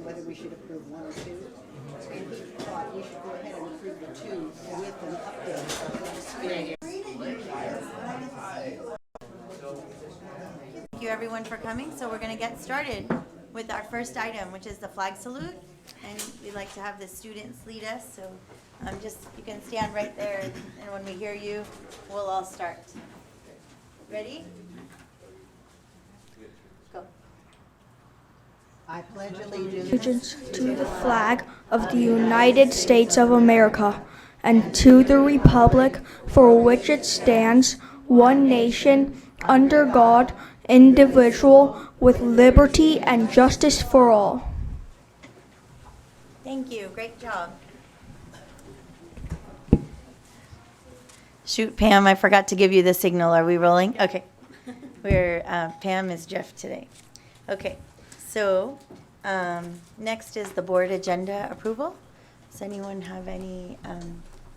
whether we should approve one or two. And he thought we should go ahead and approve the two with an update. Thank you everyone for coming. So we're going to get started with our first item, which is the flag salute. And we'd like to have the students lead us. So you can stand right there, and when we hear you, we'll all start. Ready? Go. I pledge allegiance Allegiance to the flag of the United States of America and to the republic for which it stands, one nation, under God, indivisible, with liberty and justice for all. Thank you. Great job. Shoot, Pam, I forgot to give you the signal. Are we rolling? Okay. Pam is Jeff today. Okay. So next is the board agenda approval. Does anyone have any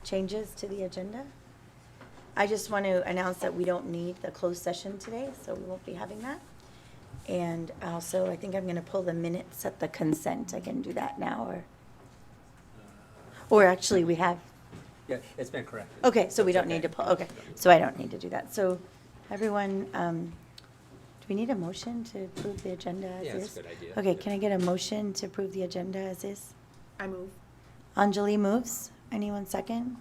changes to the agenda? I just want to announce that we don't need the closed session today, so we won't be having that. And also, I think I'm going to pull the minutes at the consent. I can do that now, or actually we have. Yeah, it's been corrected. Okay, so we don't need to pull, okay, so I don't need to do that. So everyone, do we need a motion to approve the agenda as is? Yeah, that's a good idea. Okay, can I get a motion to approve the agenda as is? I move. Anjali moves. Anyone second?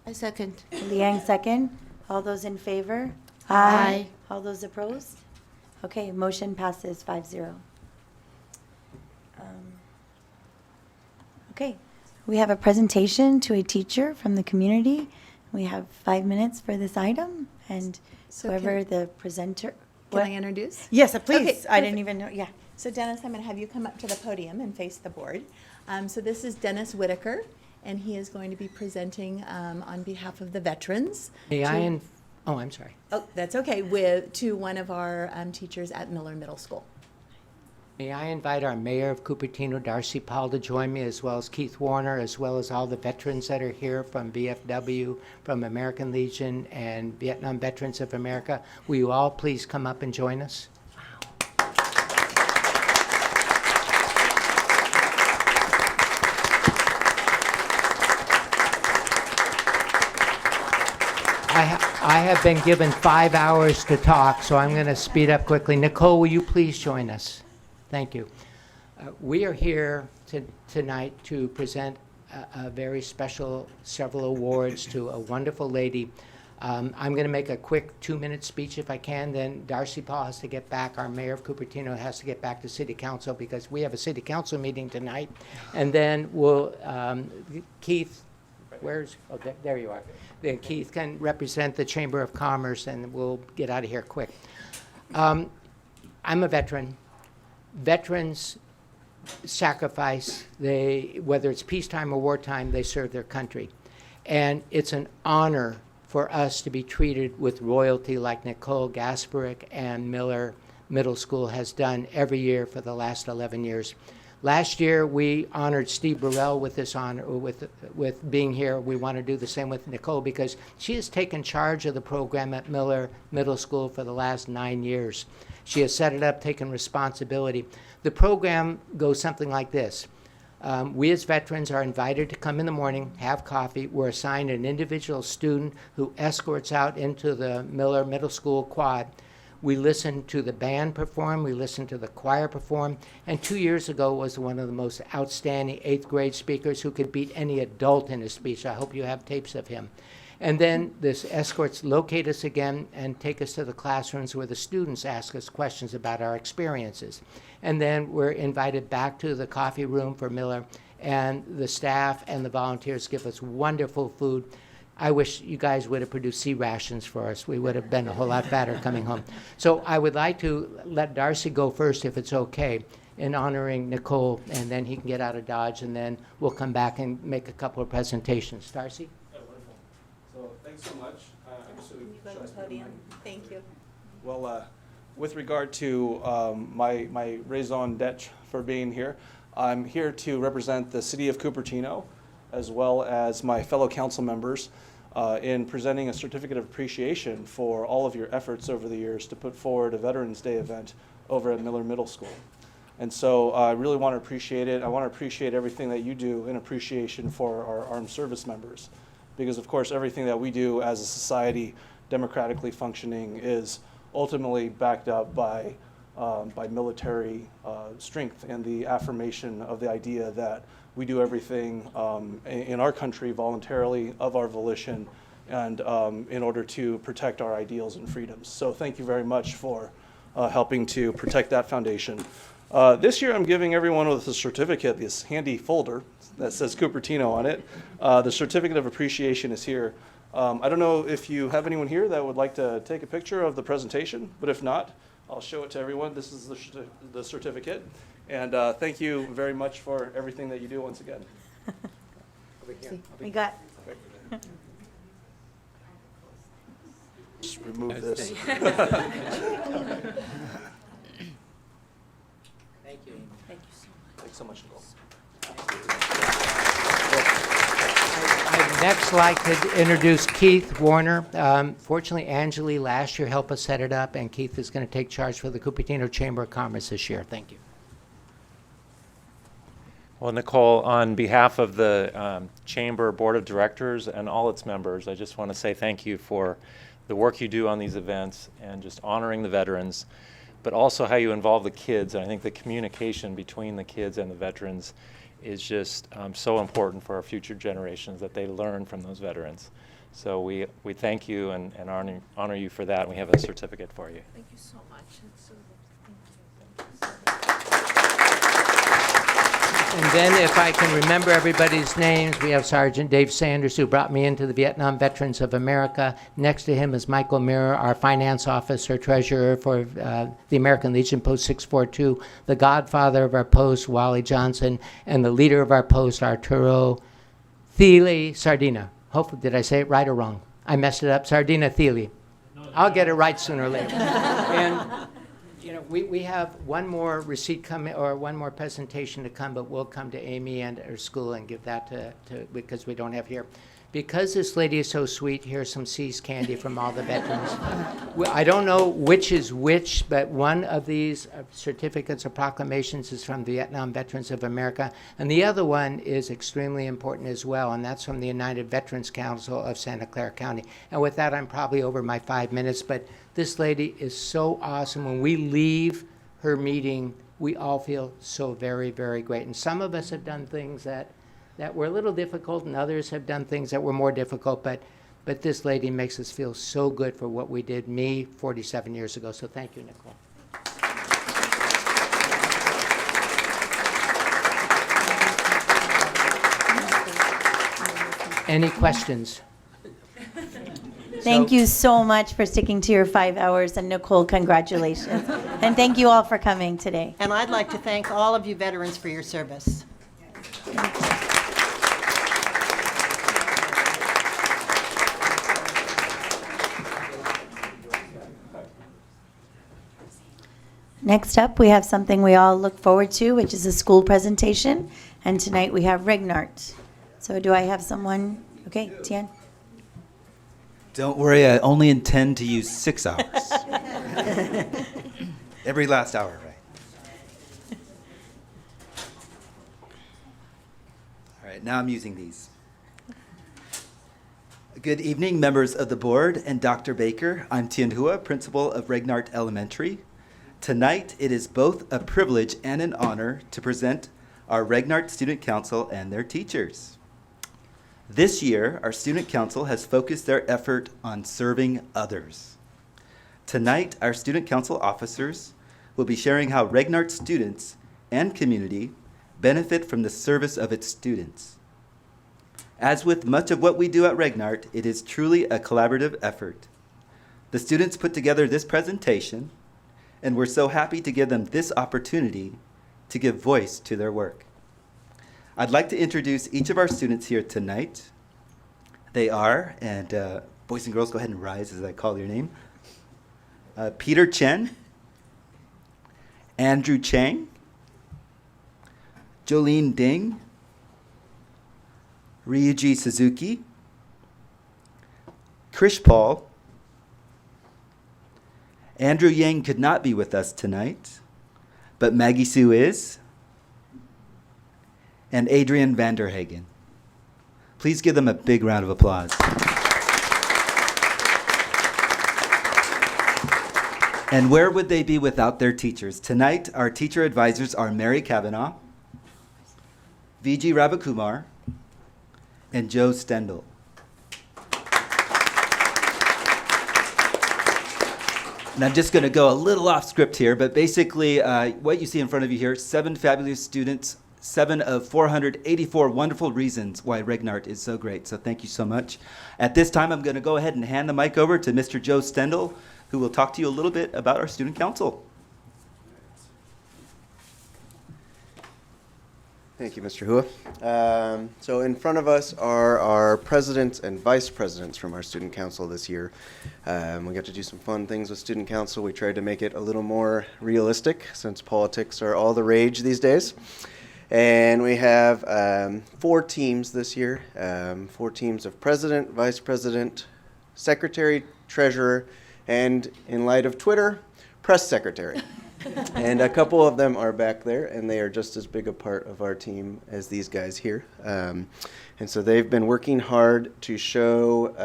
I second. Liang second. All those in favor? Aye. All those opposed? Okay, motion passes 5-0. Okay, we have a presentation to a teacher from the community. We have 5 minutes for this item, and So whoever the presenter. Can I introduce? Yes, please. Okay, I didn't perfect. even know. Yeah. So Dennis, I'm going to have you come up to the podium and face the board. So this is Dennis Whitaker, and he is going to be presenting on behalf of the veterans. I'm sorry. Oh, that's okay. To one of our teachers at Miller Middle School. May I invite our Mayor of Cupertino, Darcy Paul, to join me, as well as Keith Warner, as well as all the veterans that are here from VFW, from American Legion, and Vietnam Veterans of America. Will you all please come up and join us? I have been given 5 hours to talk, so I'm going to speed up quickly. Nicole, will you please join us? Thank you. We are here tonight to present a very special several awards to a wonderful lady. I'm going to make a quick 2-minute speech if I can. Then Darcy Paul has to get back. Our Mayor of Cupertino has to get back to City Council because we have a City Council meeting tonight. And then we'll, Keith, there you are. Then Keith can represent the Chamber of Commerce, and we'll get out of here quick. I'm a veteran. Veterans sacrifice. Whether it's peacetime or wartime, they serve their country. And it's an honor for us to be treated with royalty like Nicole Gasparic and Miller Middle School has done every year for the last 11 years. Last year, we honored Steve Burrell with this honor, with being here. We want to do the same with Nicole because she has taken charge of the program at Miller Middle School for the last 9 years. She has set it up, taken responsibility. The program goes something like this. We as veterans are invited to come in the morning, have coffee. We're assigned an individual student who escorts out into the Miller Middle School quad. We listen to the band perform, we listen to the choir perform, and 2 years ago was one of the most outstanding 8th grade speakers who could beat any adult in his speech. I hope you have tapes of him. And then this escorts locate us again and take us to the classrooms where the students ask us questions about our experiences. And then we're invited back to the coffee room for Miller, and the staff and the volunteers give us wonderful food. I wish you guys would have produced sea rations for us. We would have been a whole lot fatter coming home. So I would like to let Darcy go first, if it's okay, in honoring Nicole, and then he can get out of Dodge, and then we'll come back and make a couple of presentations. Darcy? Wonderful. So thanks so much. Can you go to the podium? Thank you. Well, with regard to my raison d'etre for being here, I'm here to represent the City of Cupertino, as well as my fellow council members, in presenting a certificate of appreciation for all of your efforts over the years to put forward a Veterans Day event over at Miller Middle School. And so I really want to appreciate it. I want to appreciate everything that you do in appreciation for our armed service members. Because of course, everything that we do as a society democratically functioning is ultimately backed up by military strength and the affirmation of the idea that we do everything in our country voluntarily, of our volition, and in order to protect our ideals and freedoms. So thank you very much for helping to protect that foundation. This year I'm giving everyone with a certificate, this handy folder that says Cupertino on it. The certificate of appreciation is here. I don't know if you have anyone here that would like to take a picture of the presentation, but if not, I'll show it to everyone. This is the certificate. And thank you very much for everything that you do once again. Over here. We got, Just remove this. Thank you. Thanks so much, Nicole. I'd next like to introduce Keith Warner. Fortunately, Angeli last year helped us set it up, and Keith is going to take charge for the Cupertino Chamber of Commerce this year. Thank you. Well, Nicole, on behalf of the Chamber Board of Directors and all its members, I just want to say thank you for the work you do on these events and just honoring the veterans, but also how you involve the kids. And I think the communication between the kids and the veterans is just so important for our future generations, that they learn from those veterans. So we thank you and honor you for that. And we have a certificate for you. Thank you so much. It's so, thank you. And then if I can remember everybody's names, we have Sergeant Dave Sanders, who brought me into the Vietnam Veterans of America. Next to him is Michael Mirror, our finance officer, treasurer for the American Legion Post 642, the godfather of our post, Wally Johnson, and the leader of our post, Arturo Thiele Sardina. Hopefully, did I say it right or wrong? I messed it up. Sardina Thiele. I'll get it right sooner or later. And you know, we have one more receipt coming, or one more presentation to come, but we'll come to Amy and her school and give that to because we don't have here. Because this lady is so sweet, here's some C's candy from all the veterans. I don't know which is which, but one of these certificates or proclamations is from the Vietnam Veterans of America, and the other one is extremely important as well, and that's from the United Veterans Council of Santa Clara County. And with that, I'm probably over my 5 minutes, but this lady is so awesome. When we leave her meeting, we all feel so very, very great. And some of us have done things that were a little difficult, and others have done things that were more difficult, but this lady makes us feel so good for what we did, me, 47 years ago. So thank you, Nicole. Any questions? thank you so much for sticking to your 5 hours, and Nicole, congratulations. And thank you all for coming today. And I'd like to thank all of you veterans for your service. Next up, we have something we all look forward to, which is a school presentation. And tonight we have Rignart. So do I have someone? Okay, Tian. Don't worry, I only intend to use 6 hours. Every last hour, right? All right, now I'm using these. Good evening, members of the board and Dr. Baker. I'm Tien Hua, principal of Rignart Elementary. Tonight, it is both a privilege and an honor to present our Rignart Student Council and their teachers. This year, our Student Council has focused their effort on serving others. Tonight, our Student Council officers will be sharing how Rignart students and community benefit from the service of its students. As with much of what we do at Rignart, it is truly a collaborative effort. The students put together this presentation, and we're so happy to give them this opportunity to give voice to their work. I'd like to introduce each of our students here tonight. They are, and boys and girls, go ahead and rise as I call your name. Peter Chen, Andrew Chang, Jolene Ding, Ryuji Suzuki, Krish Paul. Andrew Yang could not be with us tonight, but Maggie Sue is, and Adrian Vanderhagen. Please give them a big round of applause. And where would they be without their teachers? Tonight, our teacher advisors are Mary Kavanaugh, V.G. Ravikumar, and Joe Stendel. And I'm just going to go a little off script here, but basically what you see in front of you here, 7 fabulous students, 7 of 484 wonderful reasons why Regnart is so great. So thank you so much. At this time, I'm going to go ahead and hand the mic over to Mr. Joe Stendel, who will talk to you a little bit about our student council. Thank you, Mr. Hua. So in front of us are our presidents and vice presidents from our student council this year. We got to do some fun things with student council. We tried to make it a little more realistic since politics are all the rage these days. And we have 4 teams this year, 4 teams of president, vice president, secretary, treasurer, and in light of Twitter, press secretary. And a couple of them are back there, and they are just as big a part of our team as these guys here. And so they've been working hard to show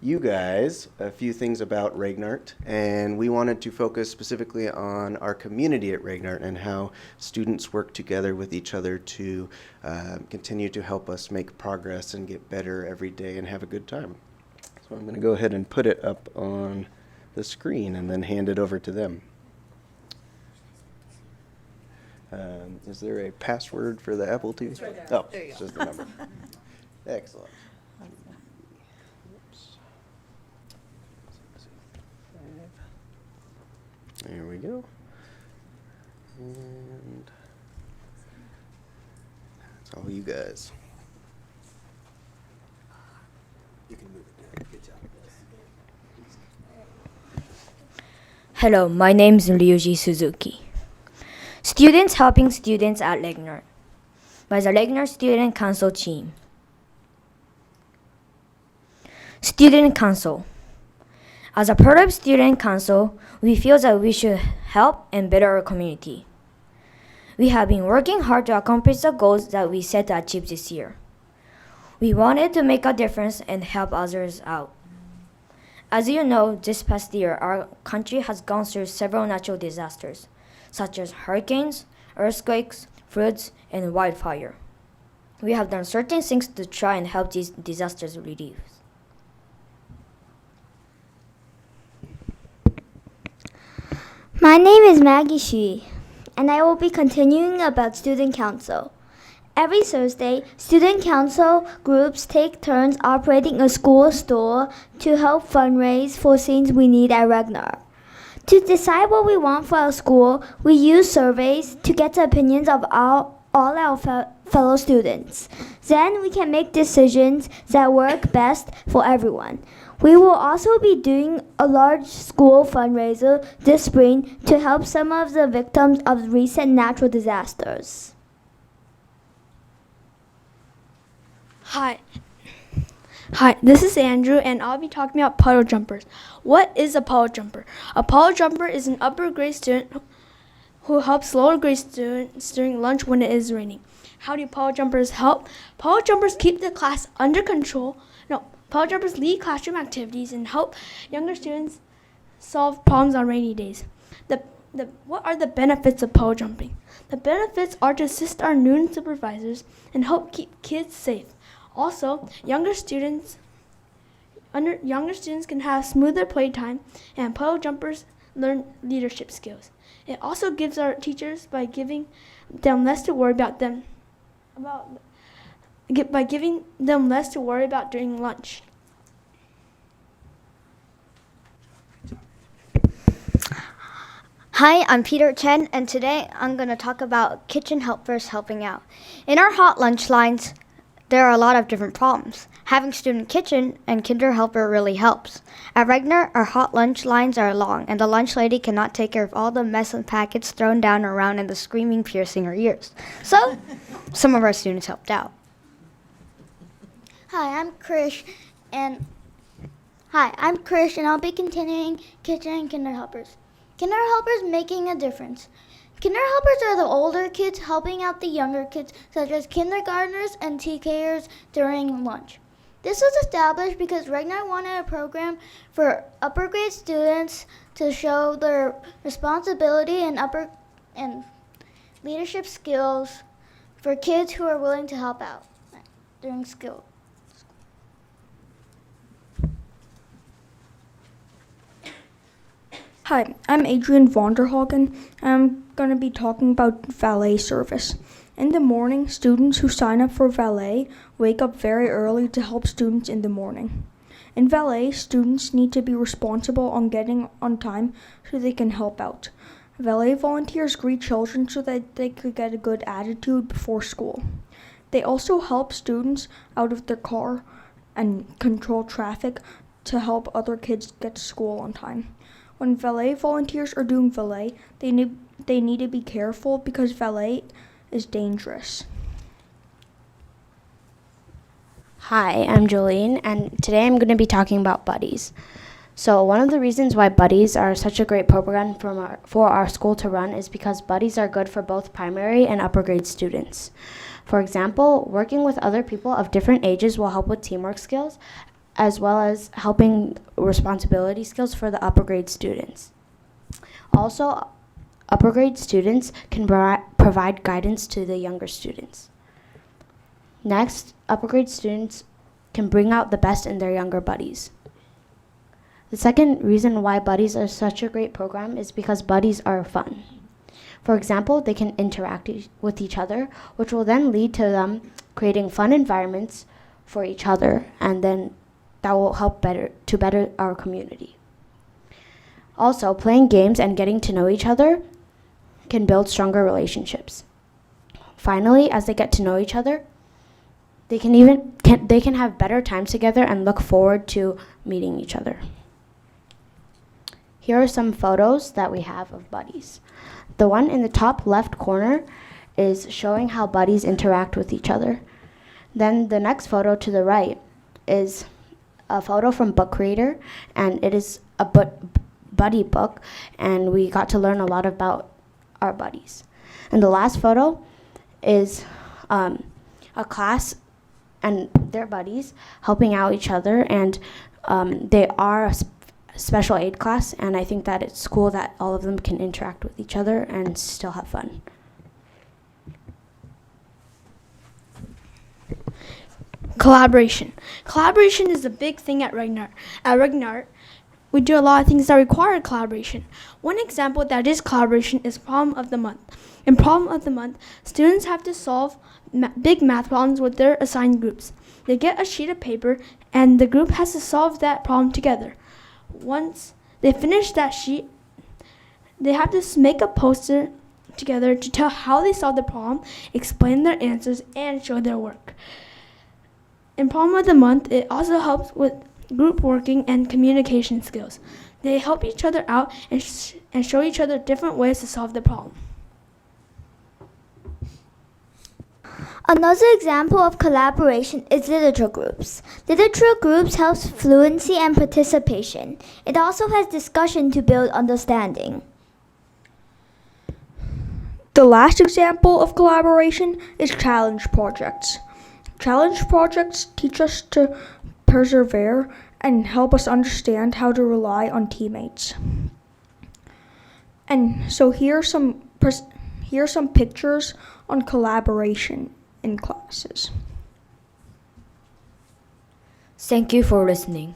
you guys a few things about Regnart, and we wanted to focus specifically on our community at Regnart and how students work together with each other to continue to help us make progress and get better every day and have a good time. So I'm going to go ahead and put it up on the screen and then hand it over to them. Is there a password for the Apple TV? Oh, it's just the number. Excellent. There we go. And that's all you guys. You can move it down. Good job. Hello, my name is Ryuji Suzuki. Students helping students at Regnart by the Regnart Student Council team. Student Council. As a part of Student Council, we feel that we should help and better our community. We have been working hard to accomplish the goals that we set to achieve this year. We wanted to make a difference and help others out. As you know, this past year, our country has gone through several natural disasters, such as hurricanes, earthquakes, floods, and wildfire. We have done certain things to try and help these disasters reduce. My name is Maggie Shi, and I will be continuing about Student Council. Every Thursday, Student Council groups take turns operating a school store to help fundraise for things we need at Regnart. To decide what we want for our school, we use surveys to get the opinions of all our fellow students. Then we can make decisions that work best for everyone. We will also be doing a large school fundraiser this spring to help some of the victims of recent natural disasters. Hi, this is Andrew, and I'll be talking about puddle jumpers. What is a puddle jumper? A puddle jumper is an upper grade student who helps lower grade students during lunch when it is raining. How do puddle jumpers help? Puddle jumpers keep the class under control. Puddle jumpers lead classroom activities and help younger students solve problems on rainy days. What are the benefits of puddle jumping? The benefits are to assist our new supervisors and help keep kids safe. Also, younger students can have smoother playtime, and puddle jumpers learn leadership skills. It also gives our teachers by giving them less to worry about during lunch. Hi, I'm Peter Chen, and today I'm going to talk about kitchen helpers helping out. In our hot lunch lines, there are a lot of different problems. Having student kitchen and kinder helper really helps. At Regnart, our hot lunch lines are long, and the lunch lady cannot take care of all the mess and packets thrown down around and the screaming piercing her ears. So, some of our students helped out. Hi, I'm Krish, and I'll be continuing kitchen and kinder helpers. Kinder helpers making a difference. Kinder helpers are the older kids helping out the younger kids, such as kindergartners and TKers during lunch. This was established because Regnar wanted a program for upper grade students to show their responsibility and leadership skills for kids who are willing to help out during school. Hi, I'm Adrian Vonderhagen. I'm going to be talking about valet service. In the morning, students who sign up for valet wake up very early to help students in the morning. In valet, students need to be responsible on getting on time so they can help out. Valet volunteers greet children so that they could get a good attitude before school. They also help students out of their car and control traffic to help other kids get to school on time. When valet volunteers are doing valet, they need to be careful because valet is dangerous. Hi, I'm Jolene, and today I'm going to be talking about buddies. So one of the reasons why buddies are such a great program for our school to run is because buddies are good for both primary and upper grade students. For example, working with other people of different ages will help with teamwork skills, as well as helping responsibility skills for the upper grade students. Also, upper grade students can provide guidance to the younger students. Next, upper grade students can bring out the best in their younger buddies. The second reason why buddies are such a great program is because buddies are fun. For example, they can interact with each other, which will then lead to them creating fun environments for each other, and then that will help better our community. Also, playing games and getting to know each other can build stronger relationships. Finally, as they get to know each other, they can have better times together and look forward to meeting each other. Here are some photos that we have of buddies. The one in the top left corner is showing how buddies interact with each other. Then the next photo to the right is a photo from Book Creator, and it is a buddy book, and we got to learn a lot about our buddies. And the last photo is a class and their buddies helping out each other, and they are a special aid class, and I think that it's cool that all of them can interact with each other and still have fun. Collaboration. Collaboration is a big thing at Regnar. At Regnar, we do a lot of things that require collaboration. One example that is collaboration is Problem of the Month. In Problem of the Month, students have to solve big math problems with their assigned groups. They get a sheet of paper, and the group has to solve that problem together. Once they finish that sheet, they have to make a poster together to tell how they solved the problem, explain their answers, and show their work. In Problem of the Month, it also helps with group working and communication skills. They help each other out and show each other different ways to solve the problem. Another example of collaboration is literature groups. Literature groups helps fluency and participation. It also has discussion to build understanding. The last example of collaboration is challenge projects. Challenge projects teach us to persevere and help us understand how to rely on teammates. And so here are some pictures on collaboration in classes. Thank you for listening.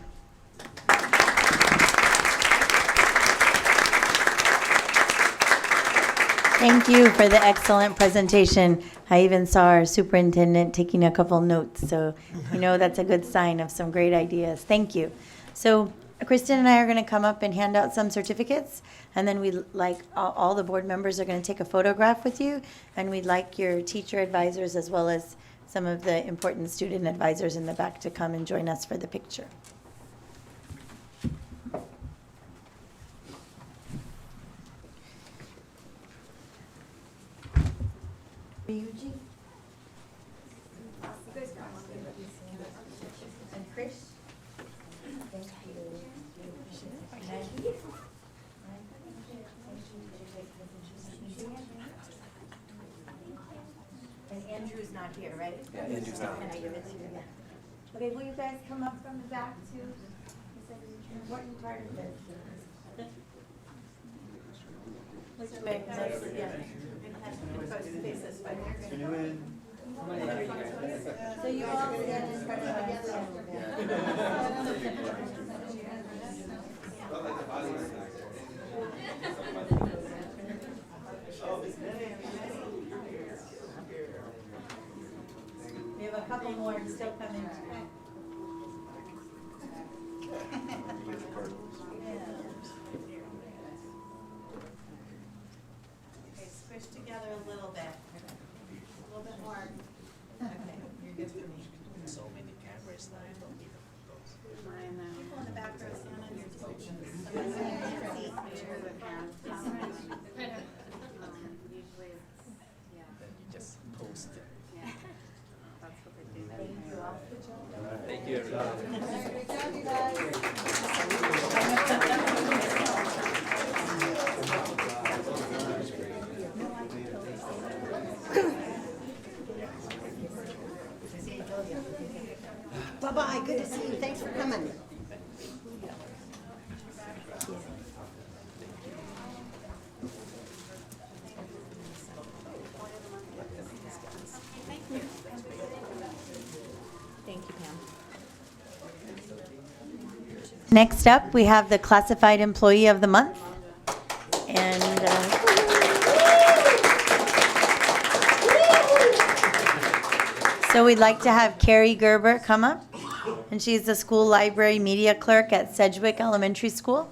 Thank you for the excellent presentation. I even saw our superintendent taking a couple notes, so you know that's a good sign of some great ideas. Thank you. So Kristen and I are going to come up and hand out some certificates, and then all the board members are going to take a photograph with you, and we'd like your teacher advisors as well as some of the important student advisors in the back to come and join us for the picture. Ryuji? And Chris? Thank you. Andrew's not here, right? Yeah, Andrew's not Can I give it to you? Okay, will you guys come up from the back too? This is an important part of this. Which way? Yeah. Face this way. So you all stand in front of us. We have a couple more still coming. Okay, squish together a little bit. A little bit more. Okay, you're good for me. So many cameras now, I don't need those. People in the back row, stand on your toes. Then you just post it. Thank you, everybody. Great job, you Bye-bye, good to see you, thanks for coming. Thank you, Pam. Next up, we have the Classified Employee of the Month. And so we'd like to have Carrie Gerber come up. And she's the school library media clerk at Sedgwick Elementary School.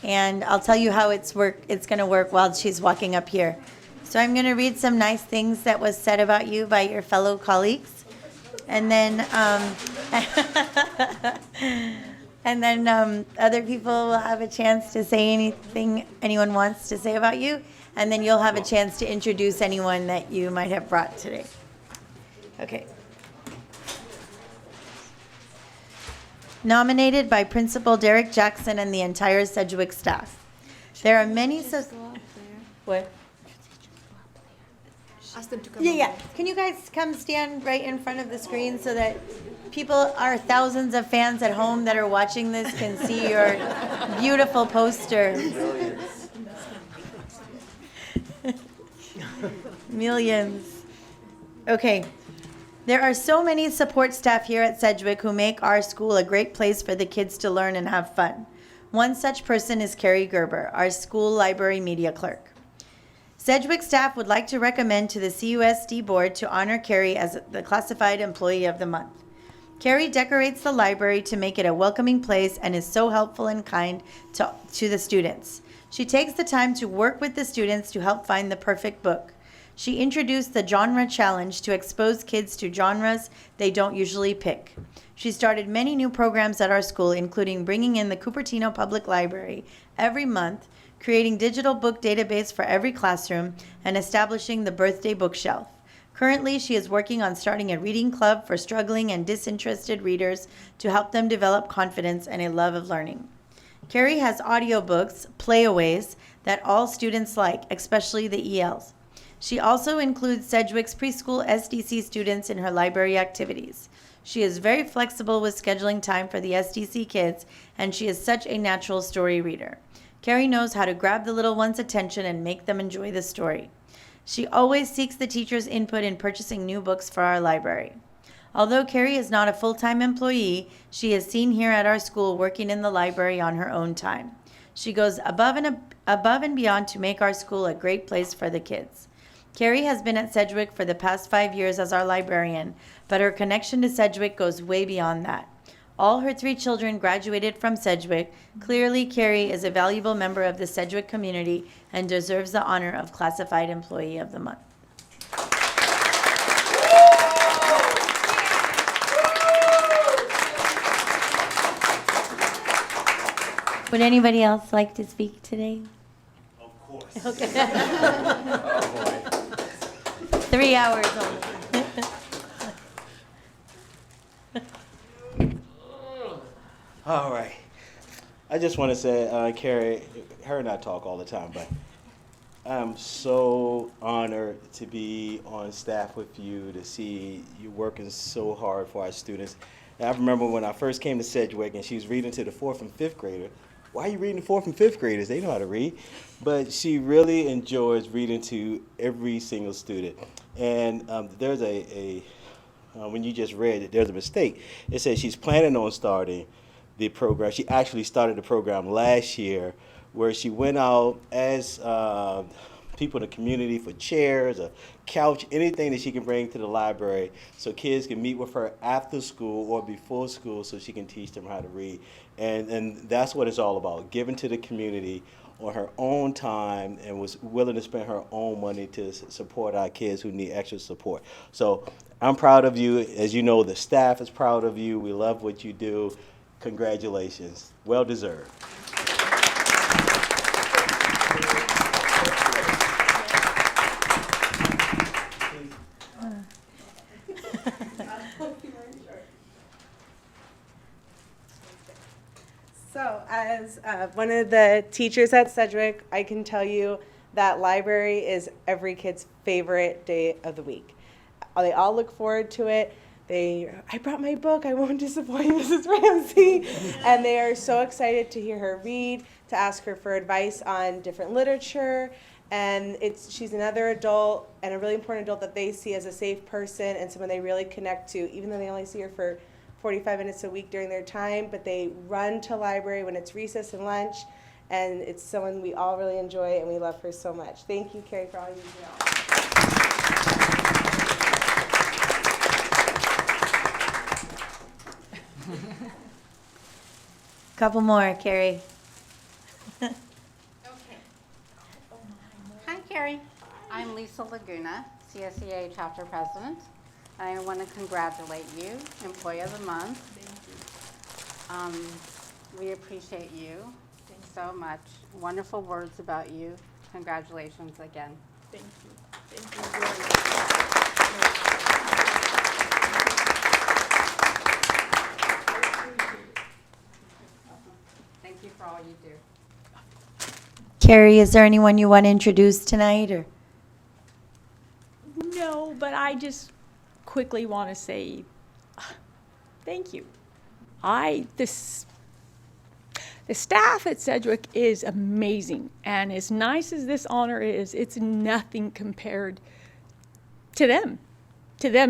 And I'll tell you how it's going to work while she's walking up here. So I'm going to read some nice things that was said about you by your fellow colleagues. And then other people will have a chance to say anything anyone wants to say about you. And then you'll have a chance to introduce anyone that you might have brought today. Okay. Nominated by Principal Derek Jackson and the entire Sedgwick staff. There are many What? Ask them to come Yeah. Can you guys come stand right in front of the screen so that people, our thousands of fans at home that are watching this, can see your beautiful poster? Millions. Okay. There are so many support staff here at Sedgwick who make our school a great place for the kids to learn and have fun. One such person is Carrie Gerber, our school library media clerk. Sedgwick staff would like to recommend to the CUSD Board to honor Carrie as the Classified Employee of the Month. Carrie decorates the library to make it a welcoming place and is so helpful and kind to the students. She takes the time to work with the students to help find the perfect book. She introduced the Genre Challenge to expose kids to genres they don't usually pick. She started many new programs at our school, including bringing in the Cupertino Public Library every month, creating digital book database for every classroom, and establishing the birthday bookshelf. Currently, she is working on starting a reading club for struggling and disinterested readers to help them develop confidence and a love of learning. Carrie has audiobooks, playaways, that all students like, especially the ELs. She also includes Sedgwick's preschool SDC students in her library activities. She is very flexible with scheduling time for the SDC kids, and she is such a natural story reader. Carrie knows how to grab the little one's attention and make them enjoy the story. She always seeks the teacher's input in purchasing new books for our library. Although Carrie is not a full-time employee, she is seen here at our school working in the library on her own time. She goes above and beyond to make our school a great place for the kids. Carrie has been at Sedgwick for the past 5 years as our librarian, but her connection to Sedgwick goes way beyond that. All her 3 children graduated from Sedgwick. Clearly, Carrie is a valuable member of the Sedgwick community and deserves the honor of Classified Employee of the Month. Would anybody else like to speak today? Of course. Okay. Oh, boy. 3 hours only. All right. I just want to say, Carrie, her and I talk all the time, but I'm so honored to be on staff with you, to see you working so hard for our students. And I remember when I first came to Sedgwick and she was reading to the 4th and 5th grader. Why are you reading to 4th and 5th graders? They know how to read. But she really enjoys reading to every single student. And there's when you just read it, there's a mistake. It says she's planning on starting the program. She actually started the program last year, where she went out as people in the community for chairs, a couch, anything that she can bring to the library so kids can meet with her after school or before school so she can teach them how to read. And that's what it's all about, giving to the community on her own time, and was willing to spend her own money to support our kids who need extra support. So I'm proud of you. As you know, the staff is proud of you. We love what you do. Congratulations. Well deserved. So, as one of the teachers at Sedgwick, I can tell you that library is every kid's favorite day of the week. They all look forward to it. I brought my book, I won't disappoint Mrs. Ramsey. And they are so excited to hear her read, to ask her for advice on different literature. And she's another adult, and a really important adult that they see as a safe person and someone they really connect to, even though they only see her for 45 minutes a week during their time. But they run to library when it's recess and lunch, and it's someone we all really enjoy, and we love her so much. Thank you, Carrie, for all you do. Couple more, Carrie. Hi, Carrie. I'm Lisa Laguna, CSEA Chapter President. I want to congratulate you, Employee of the Month. Thank you. We appreciate you so much. Wonderful words about you. Congratulations again. Thank you. Thank you very much. Thank you for all you do. Carrie, is there anyone you want to introduce tonight, or? No, but I just quickly want to say thank you. The staff at Sedgwick is amazing, and as nice as this honor is, it's nothing compared to them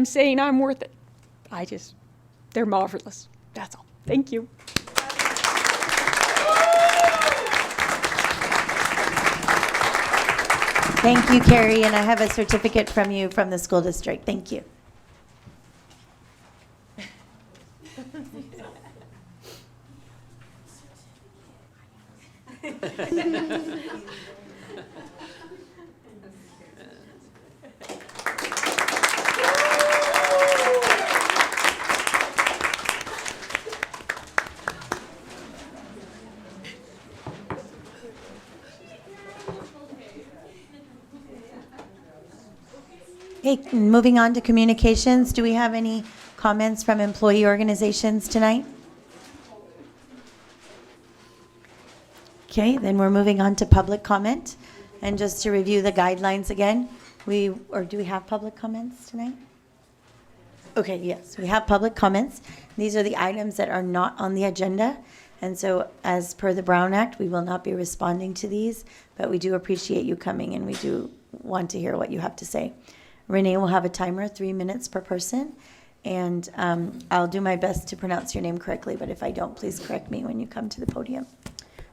saying I'm worth it. They're marvelous. That's all. Thank you. Thank you, Carrie, and I have a certificate from you from the school district. Thank you. Okay, moving on to communications. Do we have any comments from employee organizations tonight? Okay, then we're moving on to public comment. And just to review the guidelines again, do we have public comments tonight? Okay, yes, we have public comments. These are the items that are not on the agenda. And so as per the Brown Act, we will not be responding to these, but we do appreciate you coming and we do want to hear what you have to say. Renee will have a timer, 3 minutes per person, and I'll do my best to pronounce your name correctly, but if I don't, please correct me when you come to the podium.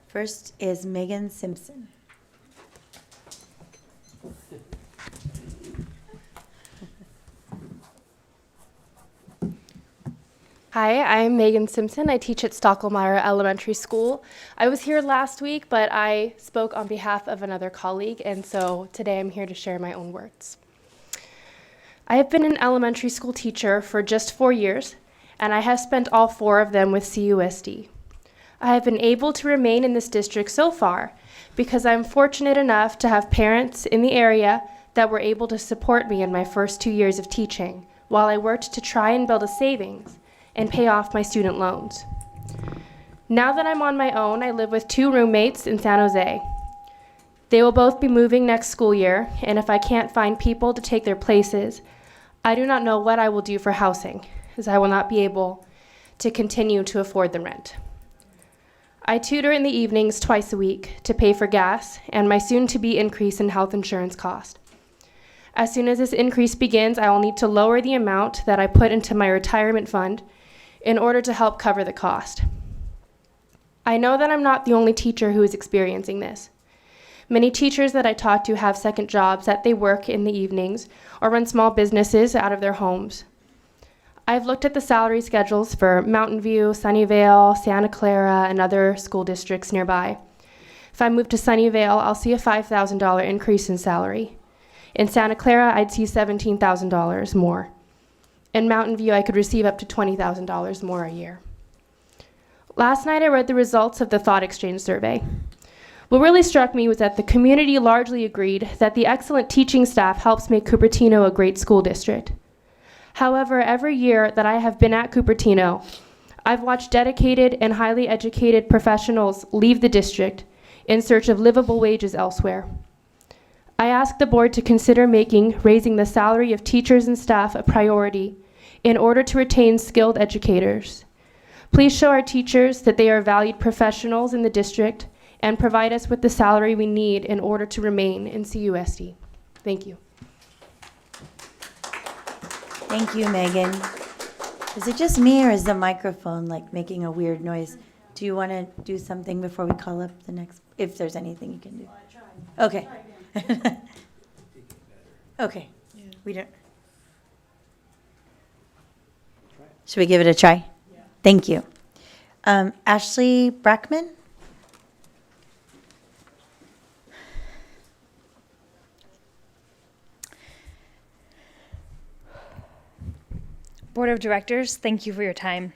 First is Megan Simpson. Hi, I'm Megan Simpson. I teach at Stockelmeyer Elementary School. I was here last week, but I spoke on behalf of another colleague, and so today I'm here to share my own words. I have been an elementary school teacher for just 4 years, and I have spent all 4 of them with CUSD. I have been able to remain in this district so far because I'm fortunate enough to have parents in the area that were able to support me in my first 2 years of teaching while I worked to try and build a savings and pay off my student loans. Now that I'm on my own, I live with 2 roommates in San Jose. They will both be moving next school year, and if I can't find people to take their places, I do not know what I will do for housing, as I will not be able to continue to afford the rent. I tutor in the evenings twice a week to pay for gas and my soon-to-be increase in health insurance cost. As soon as this increase begins, I will need to lower the amount that I put into my retirement fund in order to help cover the cost. I know that I'm not the only teacher who is experiencing this. Many teachers that I talk to have second jobs that they work in the evenings or run small businesses out of their homes. I've looked at the salary schedules for Mountain View, Sunnyvale, Santa Clara, and other school districts nearby. If I move to Sunnyvale, I'll see a $5,000 increase in salary. In Santa Clara, I'd see $17,000 more. In Mountain View, I could receive up to $20,000 more a year. Last night, I read the results of the Thought Exchange survey. What really struck me was that the community largely agreed that the excellent teaching staff helps make Cupertino a great school district. However, every year that I have been at Cupertino, I've watched dedicated and highly educated professionals leave the district in search of livable wages elsewhere. I ask the board to consider raising the salary of teachers and staff a priority in order to retain skilled educators. Please show our teachers that they are valued professionals in the district and provide us with the salary we need in order to remain in CUSD. Thank you. Thank you, Megan. Is it just me or is the microphone like making a weird noise? Do you want to do something before we call up the next, if there's anything you can do? Okay. Okay. We don't. Should we give it a try? Yeah. Thank you. Ashley Brackman? Board of Directors, thank you for your time.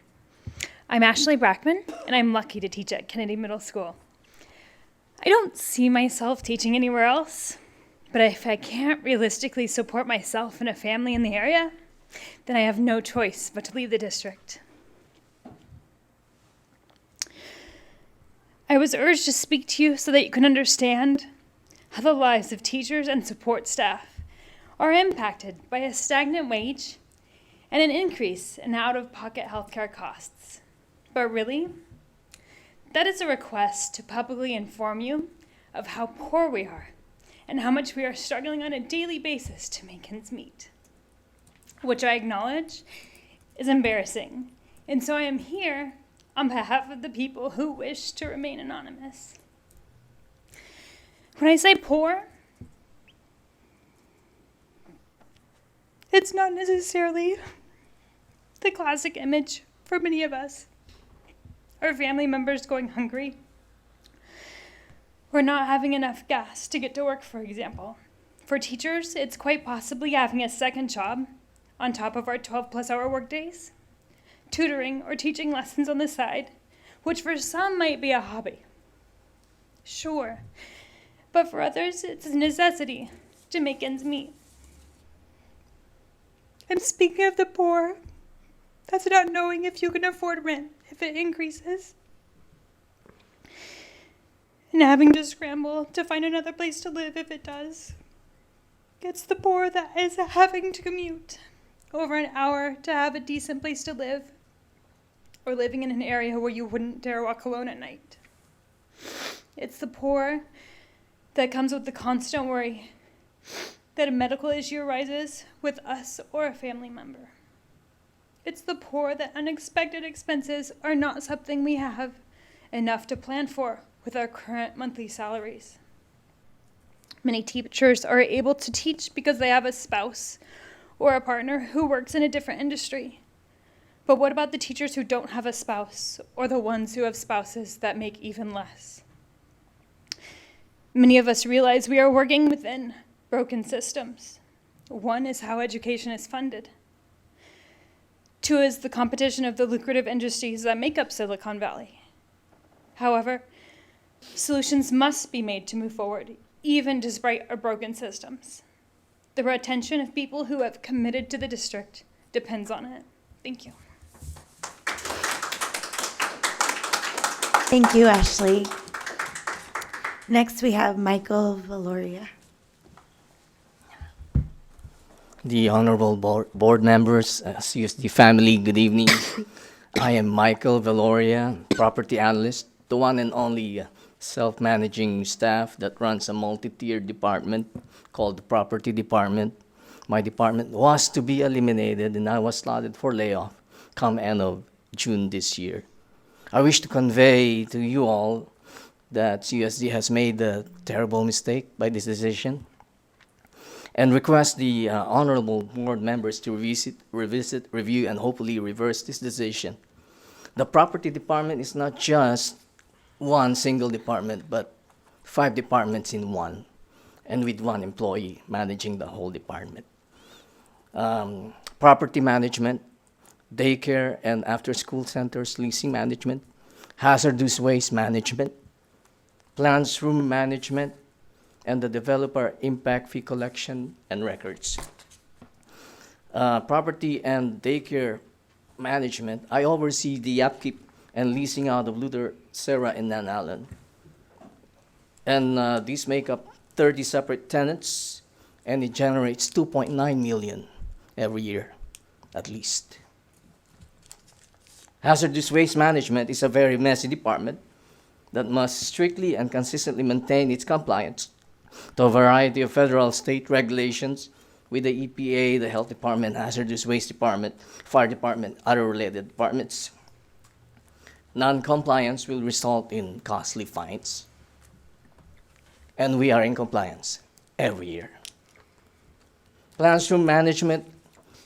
I'm Ashley Brackman, and I'm lucky to teach at Kennedy Middle School. I don't see myself teaching anywhere else, but if I can't realistically support myself and a family in the area, then I have no choice but to leave the district. I was urged to speak to you so that you can understand how the lives of teachers and support staff are impacted by a stagnant wage and an increase in out-of-pocket healthcare costs. But really, that is a request to publicly inform you of how poor we are and how much we are struggling on a daily basis to make ends meet, which I acknowledge is embarrassing. And so I am here on behalf of the people who wish to remain anonymous. When I say poor, it's not necessarily the classic image for many of us. Our family members going hungry, or not having enough gas to get to work, for example. For teachers, it's quite possibly having a second job on top of our 12+ hour workdays, tutoring or teaching lessons on the side, which for some might be a hobby. Sure, but for others, it's a necessity to make ends meet. I'm speaking of the poor. That's not knowing if you can afford rent if it increases, and having to scramble to find another place to live if it does. It's the poor that is having to commute over an hour to have a decent place to live, or living in an area where you wouldn't dare walk alone at night. It's the poor that comes with the constant worry that a medical issue arises with us or a family member. It's the poor that unexpected expenses are not something we have enough to plan for with our current monthly salaries. Many teachers are able to teach because they have a spouse or a partner who works in a different industry. But what about the teachers who don't have a spouse, or the ones who have spouses that make even less? Many of us realize we are working within broken systems. One is how education is funded. Two is the competition of the lucrative industries that make up Silicon Valley. However, solutions must be made to move forward, even despite our broken systems. The retention of people who have committed to the district depends on it. Thank you. Thank you, Ashley. Next, we have Michael Valoria. The honorable board members, CUSD family, good evening. I am Michael Valoria, property analyst, the one and only self-managing staff that runs a multi-tiered department called the property department. My department was to be eliminated and I was slotted for layoff come end of June this year. I wish to convey to you all that CUSD has made a terrible mistake by this decision and request the honorable board members to revisit, review, and hopefully reverse this decision. The property department is not just one single department, but 5 departments in one, and with 1 employee managing the whole department. Property management, daycare and after-school centers, leasing management, hazardous waste management, plans room management, and the developer impact fee collection and records. Property and daycare management, I oversee the upkeep and leasing out of Luther, Sarah, and Nan Allen. And these make up 30 separate tenants, and it generates $2.9 million every year, at least. Hazardous waste management is a very messy department that must strictly and consistently maintain its compliance to a variety of federal state regulations with the EPA, the Health Department, Hazardous Waste Department, Fire Department, other related departments. Non-compliance will result in costly fines, and we are in compliance every year. Plans room management,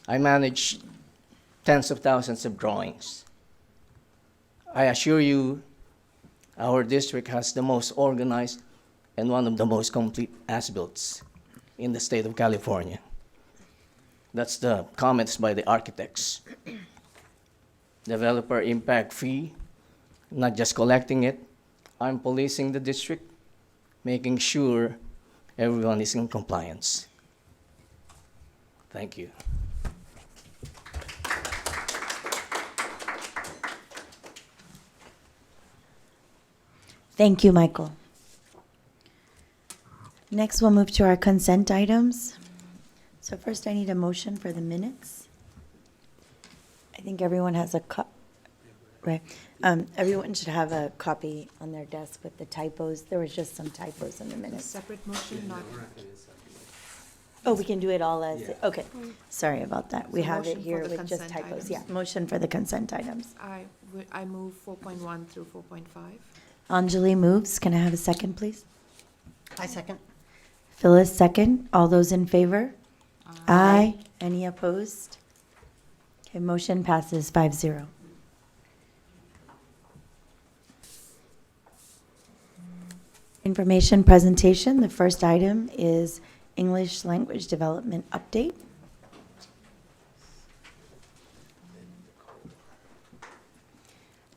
I manage tens of thousands of drawings. I assure you, our district has the most organized and one of the most complete as-builts in the state of California. That's the comments by the architects. Developer impact fee, not just collecting it, I'm policing the district, making sure everyone is in compliance. Thank you. Thank you, Michael. Next, we'll move to our consent items. So first, I need a motion for the minutes. I think everyone has a right. Everyone should have a copy on their desk with the typos. There was just some typos in the minutes. Separate motion, not. Oh, we can do it all as, Yeah. okay. Sorry about that. We So have it motion for here the with just consent typos. items. Yeah, motion for the consent items. I move 4.1 through 4.5. Anjali moves. Can I have a second, please? I second. Phyllis, second. All those in favor? Aye. Any opposed? Okay, motion passes 5-0. Information presentation. The first item is English language development update.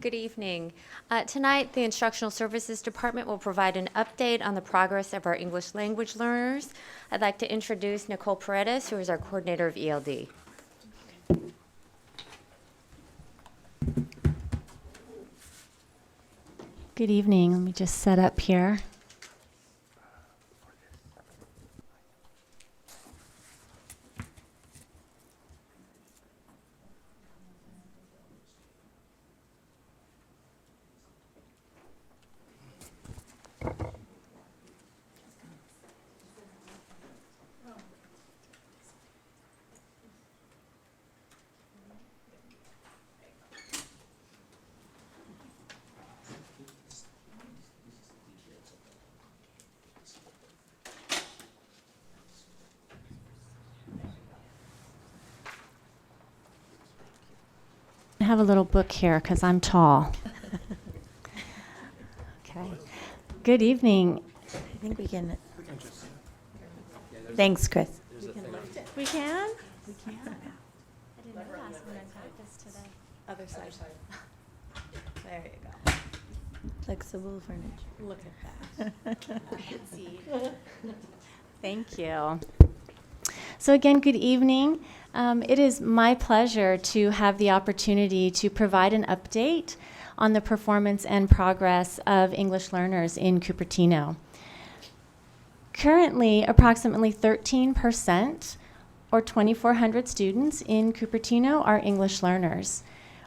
Good evening. Tonight, the Instructional Services Department will provide an update on the progress of our English language learners. I'd like to introduce Nicole Paredes, who is our coordinator of ELD. Good evening. Let me just set up here. I have a little book here because I'm tall. Okay. Good evening. I think we can. Thanks, Chris. We can? We can. I didn't realize when I practiced today. Other side. There you go. Flexible furniture. Look at that. I can see. Thank you. So again, good evening. It is my pleasure to have the opportunity to provide an update on the performance and progress of English learners in Cupertino. Currently, approximately 13%, or 2,400 students in Cupertino, are English learners.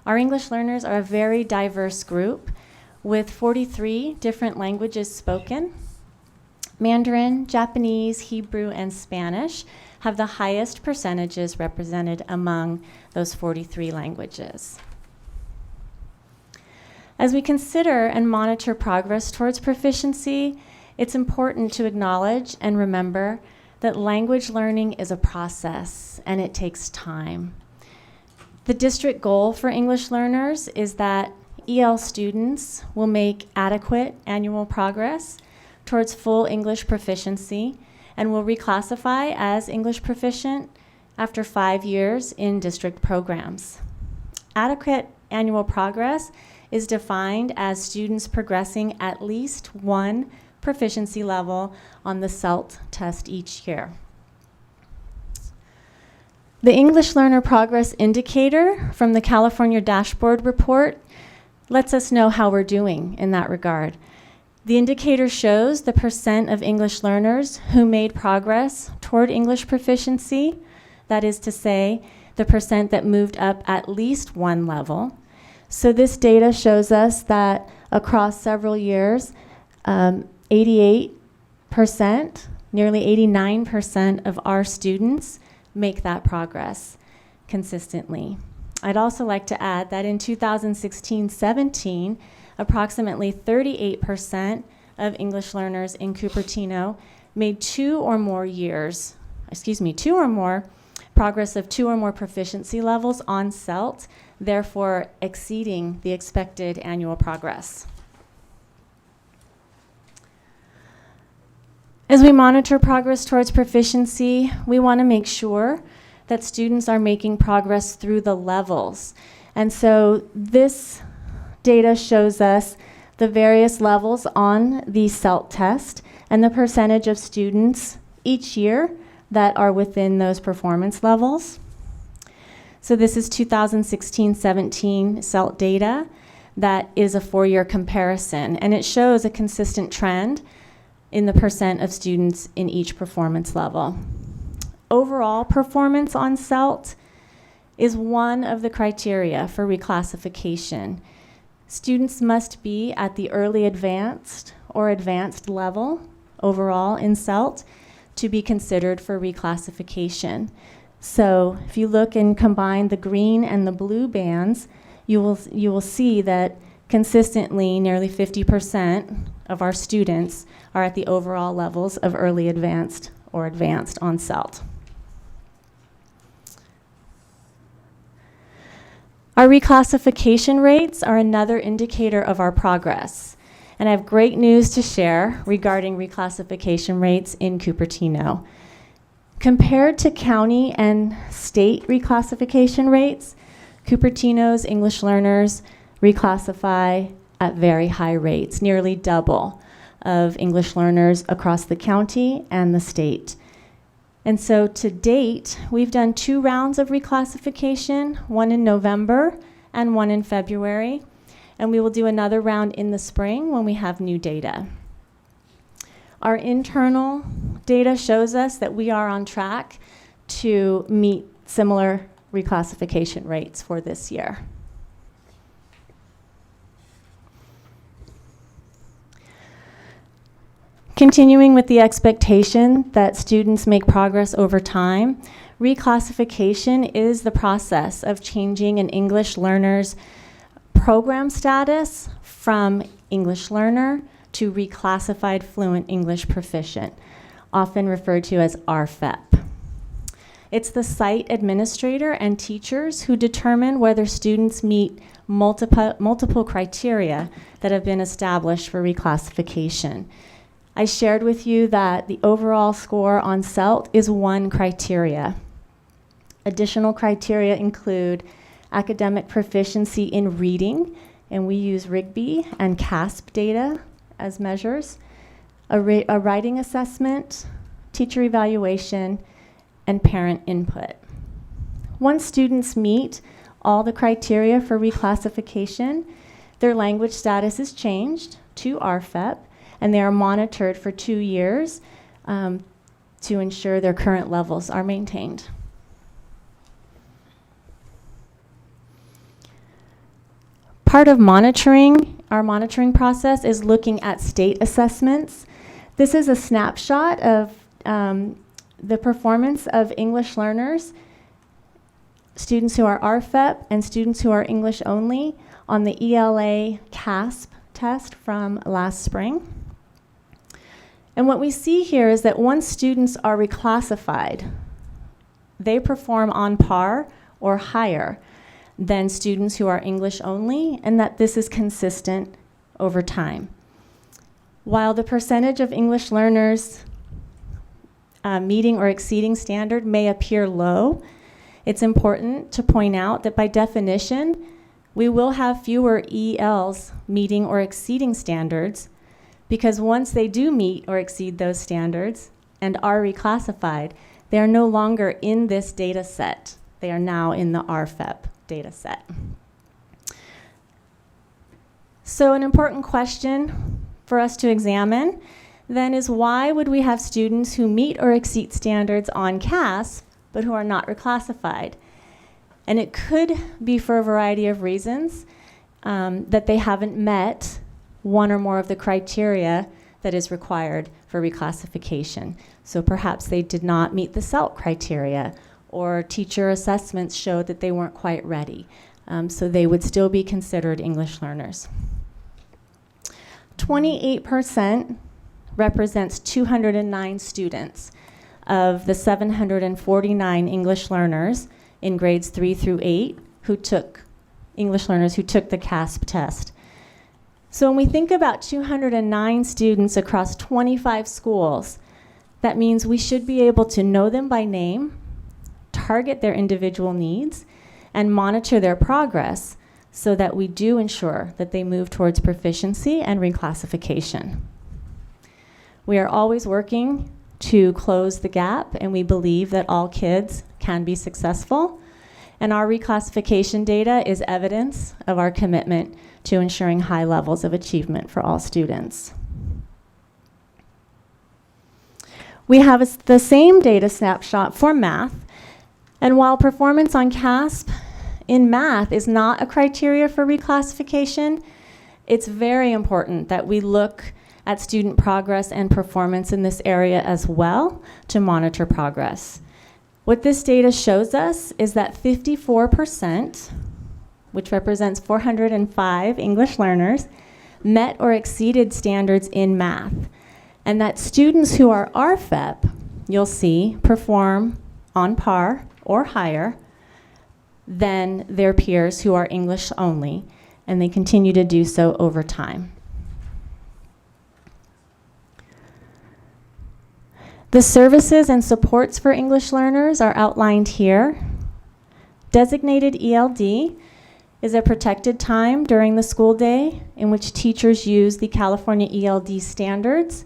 Our English learners are a very diverse group with 43 different languages spoken. Mandarin, Japanese, Hebrew, and Spanish have the highest percentages represented among those 43 languages. As we consider and monitor progress towards proficiency, it's important to acknowledge and remember that language learning is a process and it takes time. The district goal for English learners is that EL students will make adequate annual progress towards full English proficiency and will reclassify as English proficient after 5 years in district programs. Adequate annual progress is defined as students progressing at least one proficiency level on the CELT test each year. The English Learner Progress Indicator from the California Dashboard Report lets us know how we're doing in that regard. The indicator shows the percent of English learners who made progress toward English proficiency, that is to say, the percent that moved up at least one level. So this data shows us that across several years, 88%, nearly 89% of our students make that progress consistently. I'd also like to add that in 2016-17, approximately 38% of English learners in Cupertino made two or more progress of 2 or more proficiency levels on CELT, therefore exceeding the expected annual progress. As we monitor progress towards proficiency, we want to make sure that students are making progress through the levels. And so this data shows us the various levels on the CELT test and the percentage of students each year that are within those performance levels. So this is 2016-17 CELT data that is a 4-year comparison, and it shows a consistent trend in the percent of students in each performance level. Overall performance on CELT is one of the criteria for reclassification. Students must be at the early advanced or advanced level overall in CELT to be considered for reclassification. So if you look and combine the green and the blue bands, you will see that consistently nearly 50% of our students are at the overall levels of early advanced or advanced on CELT. Our reclassification rates are another indicator of our progress, and I have great news to share regarding reclassification rates in Cupertino. Compared to county and state reclassification rates, Cupertino's English learners reclassify at very high rates, nearly double of English learners across the county and the state. And so to date, we've done 2 rounds of reclassification, one in November and one in February, and we will do another round in the spring when we have new data. Our internal data shows us that we are on track to meet similar reclassification rates for this year. Continuing with the expectation that students make progress over time, reclassification is the process of changing an English learner's program status from English learner to reclassified fluent English proficient, often referred to as RFEP. It's the site administrator and teachers who determine whether students meet multiple criteria that have been established for reclassification. I shared with you that the overall score on CELT is one criteria. Additional criteria include academic proficiency in reading, and we use Rigby and CASP data as measures, a writing assessment, teacher evaluation, and parent input. Once students meet all the criteria for reclassification, their language status is changed to RFEP, and they are monitored for 2 years to ensure their current levels are maintained. Part of our monitoring process is looking at state assessments. This is a snapshot of the performance of English learners, students who are RFEP and students who are English only, on the ELA CASP test from last spring. And what we see here is that once students are reclassified, they perform on par or higher than students who are English only, and that this is consistent over time. While the percentage of English learners meeting or exceeding standard may appear low, it's important to point out that by definition, we will have fewer ELs meeting or exceeding standards, because once they do meet or exceed those standards and are reclassified, they are no longer in this data set. They are now in the RFEP data set. So an important question for us to examine then is, why would we have students who meet or exceed standards on CASP but who are not reclassified? And it could be for a variety of reasons, that they haven't met one or more of the criteria that is required for reclassification. So perhaps they did not meet the CELT criteria, or teacher assessments showed that they weren't quite ready. So they would still be considered English learners. 28% represents 209 students of the 749 English learners in grades 3 through 8 English learners who took the CASP test. So when we think about 209 students across 25 schools, that means we should be able to know them by name, target their individual needs, and monitor their progress so that we do ensure that they move towards proficiency and reclassification. We are always working to close the gap, and we believe that all kids can be successful. And our reclassification data is evidence of our commitment to ensuring high levels of achievement for all students. We have the same data snapshot for math. And while performance on CASP in math is not a criteria for reclassification, it's very important that we look at student progress and performance in this area as well to monitor progress. What this data shows us is that 54%, which represents 405 English learners, met or exceeded standards in math. And that students who are RFEP, you'll see, perform on par or higher than their peers who are English only, and they continue to do so over time. The services and supports for English learners are outlined here. Designated ELD is a protected time during the school day in which teachers use the California ELD standards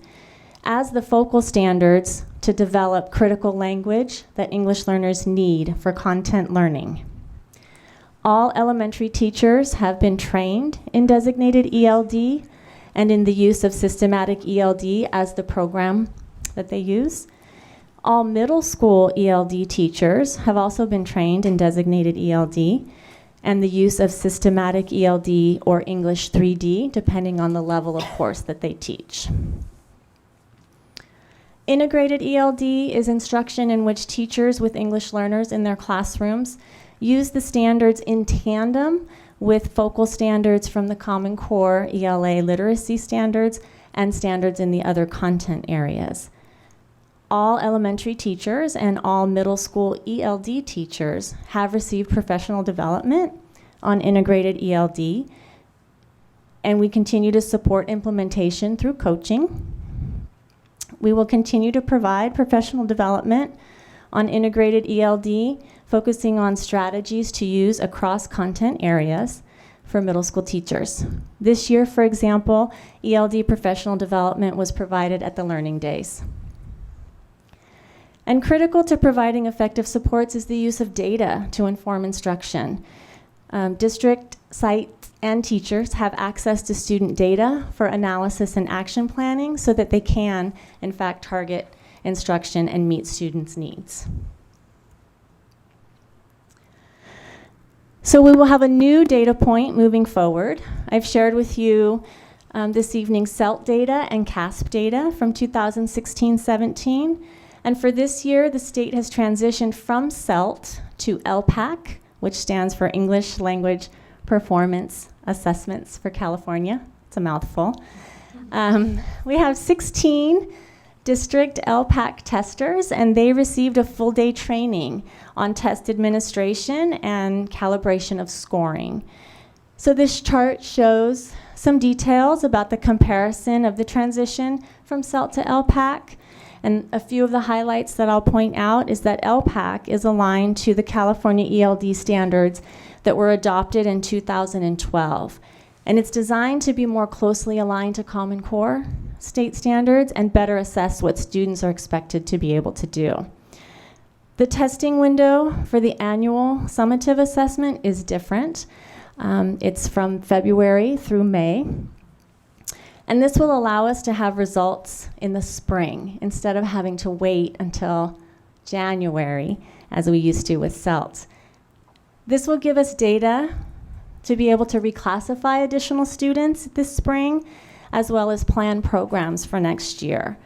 as the focal standards to develop critical language that English learners need for content learning. All elementary teachers have been trained in designated ELD and in the use of systematic ELD as the program that they use. All middle school ELD teachers have also been trained in designated ELD and the use of systematic ELD or English 3D, depending on the level of course that they teach. Integrated ELD is instruction in which teachers with English learners in their classrooms use the standards in tandem with focal standards from the Common Core ELA literacy standards and standards in the other content areas. All elementary teachers and all middle school ELD teachers have received professional development on integrated ELD, and we continue to support implementation through coaching. We will continue to provide professional development on integrated ELD, focusing on strategies to use across content areas for middle school teachers. This year, for example, ELD professional development was provided at the Learning Days. And critical to providing effective supports is the use of data to inform instruction. District, sites, and teachers have access to student data for analysis and action planning so that they can, in fact, target instruction and meet students' needs. So we will have a new data point moving forward. I've shared with you this evening CELT data and CASP data from 2016-17. And for this year, the state has transitioned from CELT to LPAC, which stands for English Language Performance Assessments for California. It's a mouthful. We have 16 district LPAC testers, and they received a full day training on test administration and calibration of scoring. So this chart shows some details about the comparison of the transition from CELT to LPAC. And a few of the highlights that I'll point out is that LPAC is aligned to the California ELD standards that were adopted in 2012. And it's designed to be more closely aligned to Common Core state standards and better assess what students are expected to be able to do. The testing window for the annual summative assessment is different. It's from February through May. And this will allow us to have results in the spring instead of having to wait until January, as we used to with CELT. This will give us data to be able to reclassify additional students this spring, as well as plan programs for next year.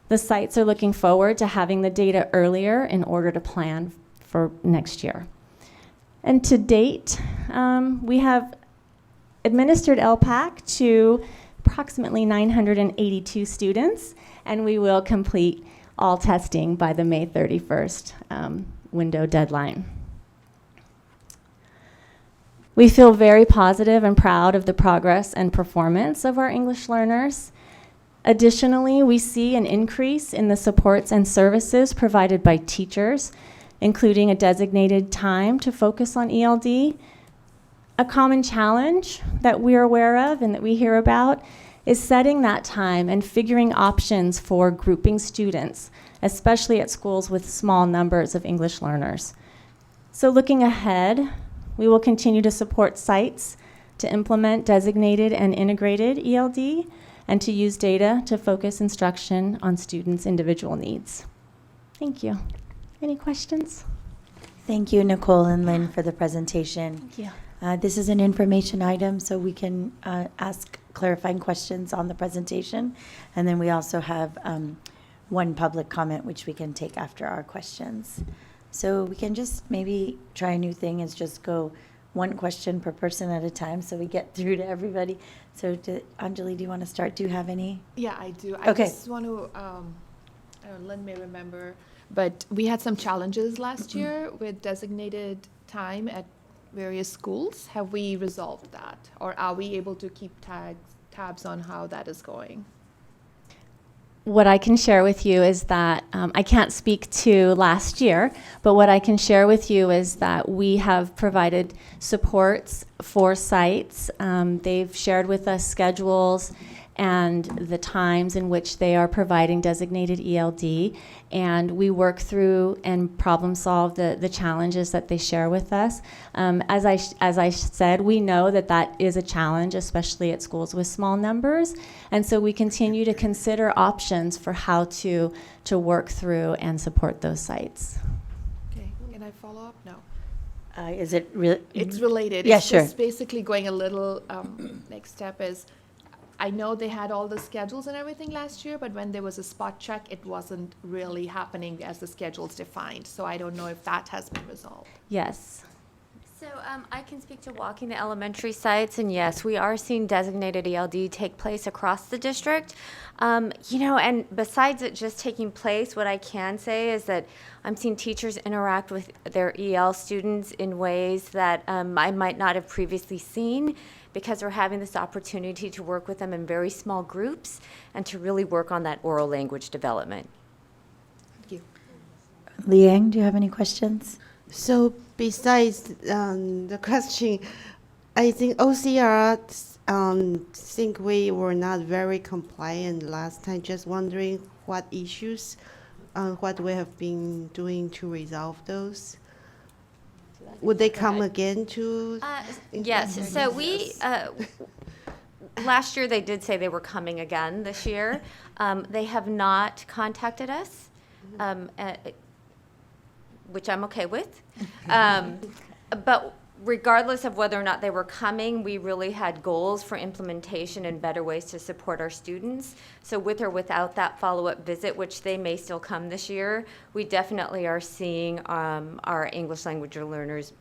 The sites are looking forward to having the data earlier in order to plan for next year. And to date, we have administered LPAC to approximately 982 students, and we will complete all testing by the May 31st window deadline. We feel very positive and proud of the progress and performance of our English learners. Additionally, we see an increase in the supports and services provided by teachers, including a designated time to focus on ELD. A common challenge that we're aware of and that we hear about is setting that time and figuring options for grouping students, especially at schools with small numbers of English learners. So looking ahead, we will continue to support sites to implement designated and integrated ELD and to use data to focus instruction on students' individual needs. Thank you. Any questions? Thank you, Nicole and Lynn, for the presentation. Thank you. This is an information item, so we can ask clarifying questions on the presentation. And then we also have one public comment, which we can take after our questions. So we can just maybe try a new thing, is just go one question per person at a time so we get through to everybody. So Anjali, do you want to start? Do you have any? Yeah, I do. Okay. I just want to, Lynn may remember, but we had some challenges last year with designated time at various schools. Have we resolved that? Or are we able to keep tabs on how that is going? What I can share with you is that I can't speak to last year, but what I can share with you is that we have provided supports for sites. They've shared with us schedules and the times in which they are providing designated ELD, and we work through and problem solve the challenges that they share with us. As I said, we know that that is a challenge, especially at schools with small numbers, and so we continue to consider options for how to work through and support those sites. Okay, can I follow up? No. Is it really? It's related. Yeah, it's sure. just basically going a little, next step is, I know they had all the schedules and everything last year, but when there was a spot check, it wasn't really happening as the schedules defined. So I don't know if that has been resolved. Yes. So I can speak to walking the elementary sites, and yes, we are seeing designated ELD take place across the district. And besides it just taking place, what I can say is that I'm seeing teachers interact with their EL students in ways that I might not have previously seen, because we're having this opportunity to work with them in very small groups and to really work on that oral language development. Thank you. Liang, do you have any questions? So besides the question, I think OCR think we were not very compliant last time. Just wondering what issues, what we have been doing to resolve those. Would they come again to? Yes. So we last year they did say they were coming again this year. They have not contacted us. which I'm okay with. But regardless of whether or not they were coming, we really had goals for implementation and better ways to support our students. So with or without that follow-up visit, which they may still come this year, we definitely are seeing our English language learners'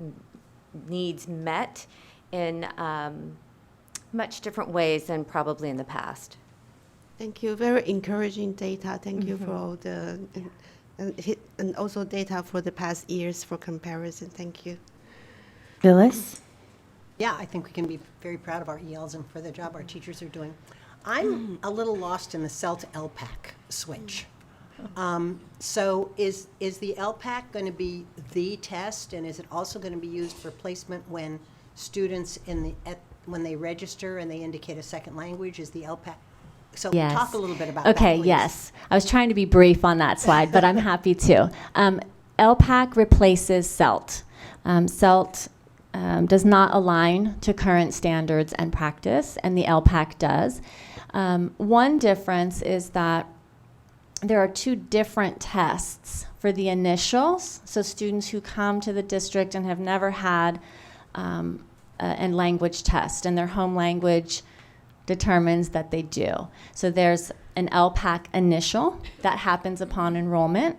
needs met in much different ways than probably in the past. Thank you. Very encouraging data. Thank you for all the, and also data for the past years for comparison. Thank you. Phyllis? Yeah, I think we can be very proud of our ELs and for the job our teachers are doing. I'm a little lost in the CEL to LPAC switch. So is the LPAC going to be the test, and is it also going to be used for placement when students when they register and they indicate a second language? Is the LPAC? So Yes. talk a little bit about that, Okay, please. yes. I was trying to be brief on that slide, but I'm happy to. LPAC replaces CELT. CELT does not align to current standards and practice, and the LPAC does. One difference is that there are two different tests for the initials, so students who come to the district and have never had a language test, and their home language determines that they do. So there's an LPAC initial that happens upon enrollment,